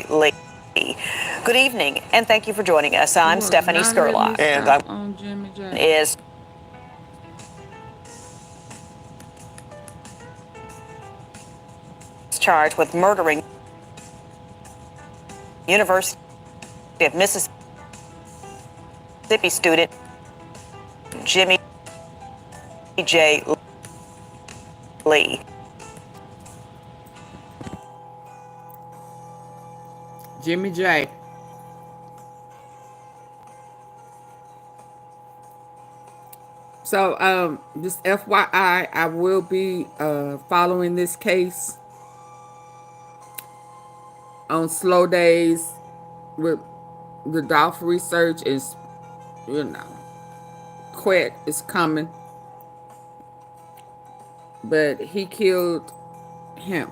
Lee. Good evening, and thank you for joining us. I'm Stephanie Skurlock. And I'm Jimmy J. Is charged with murdering University of Mississippi student Jimmy J. Lee. Jimmy J. So, just FYI, I will be following this case on slow days with the Dolph research. Is, you know, Quet is coming, but he killed him.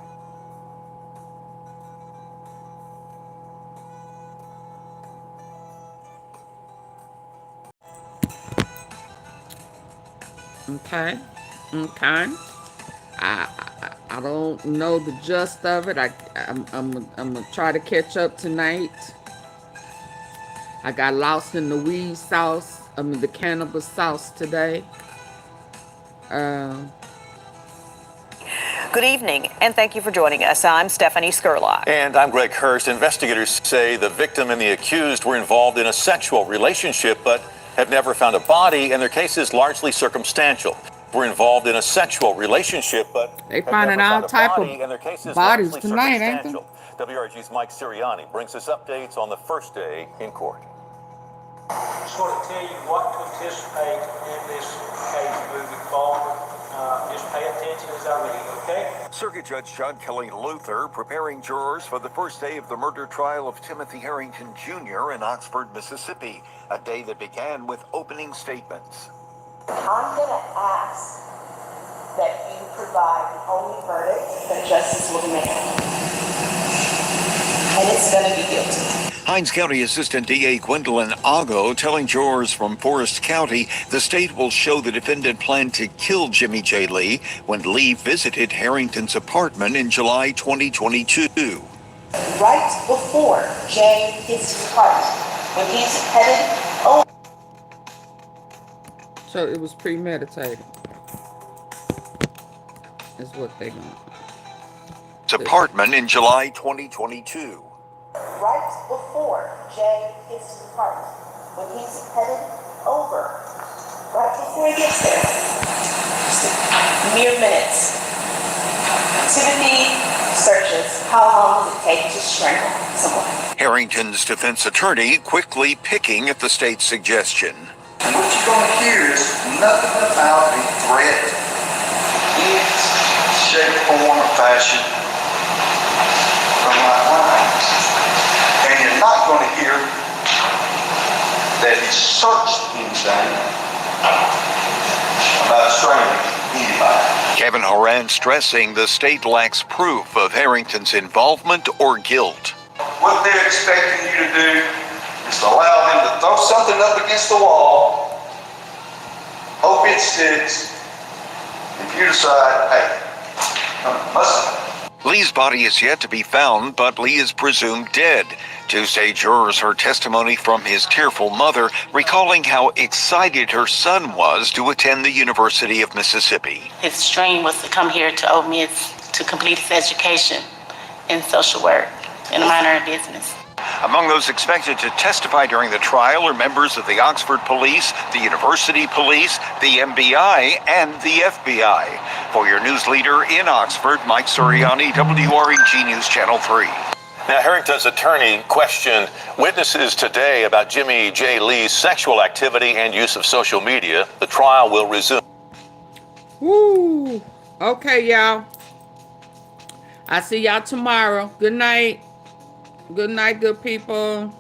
Okay. I don't know the gist of it. I'm gonna try to catch up tonight. I got lost in the weed sauce. The cannabis sauce today. Good evening, and thank you for joining us. I'm Stephanie Skurlock. And I'm Greg Hurst. Investigators say the victim and the accused were involved in a sexual relationship, but have never found a body, and their case is largely circumstantial. We're involved in a sexual relationship, but they finding all type of bodies tonight, ain't they? WRG's Mike Sirianni brings us updates on the first day in court. Just want to tell you what to anticipate in this case moving forward. Just pay attention as I read, okay? Circuit Judge John Kelly Luther preparing jurors for the first day of the murder trial of Timothy Harrington Jr. in Oxford, Mississippi, a day that began with opening statements. I'm going to ask that you provide the only verdict that justice will demand. And it's going to be guilty. Hinds County Assistant DA Gwendolyn Ago telling jurors from Forest County the state will show the defendant planned to kill Jimmy J. Lee when Lee visited Harrington's apartment in July 2022. Right before Jay hits his apartment, when he's headed over. So it was premeditated. Is what they want. Apartment in July 2022. Right before Jay hits his apartment, when he's headed over, right before he gets there, just mere minutes. Timothy searches how long does it take to strangle someone. Harrington's defense attorney quickly picking at the state's suggestion. And what you're going to hear is nothing about a threat in shape, form, or fashion from my mind. And you're not going to hear that he searched anything about strangling anybody. Kevin Horan stressing the state lacks proof of Harrington's involvement or guilt. What they're expecting you to do is to allow them to throw something up against the wall, hope it sticks, and you decide, hey, must. Lee's body is yet to be found, but Lee is presumed dead. Tuesday, jurors heard testimony from his tearful mother, recalling how excited her son was to attend the University of Mississippi. His dream was to come here to Ole Miss to complete his education in social work and a minor in business. Among those expected to testify during the trial are members of the Oxford Police, the University Police, the MBI, and the FBI. For your news leader in Oxford, Mike Suriani, WREG News Channel 3. Now, Harrington's attorney questioned witnesses today about Jimmy J. Lee's sexual activity and use of social media. The trial will resume. Woo! Okay, y'all. I'll see y'all tomorrow. Good night. Good night, good people.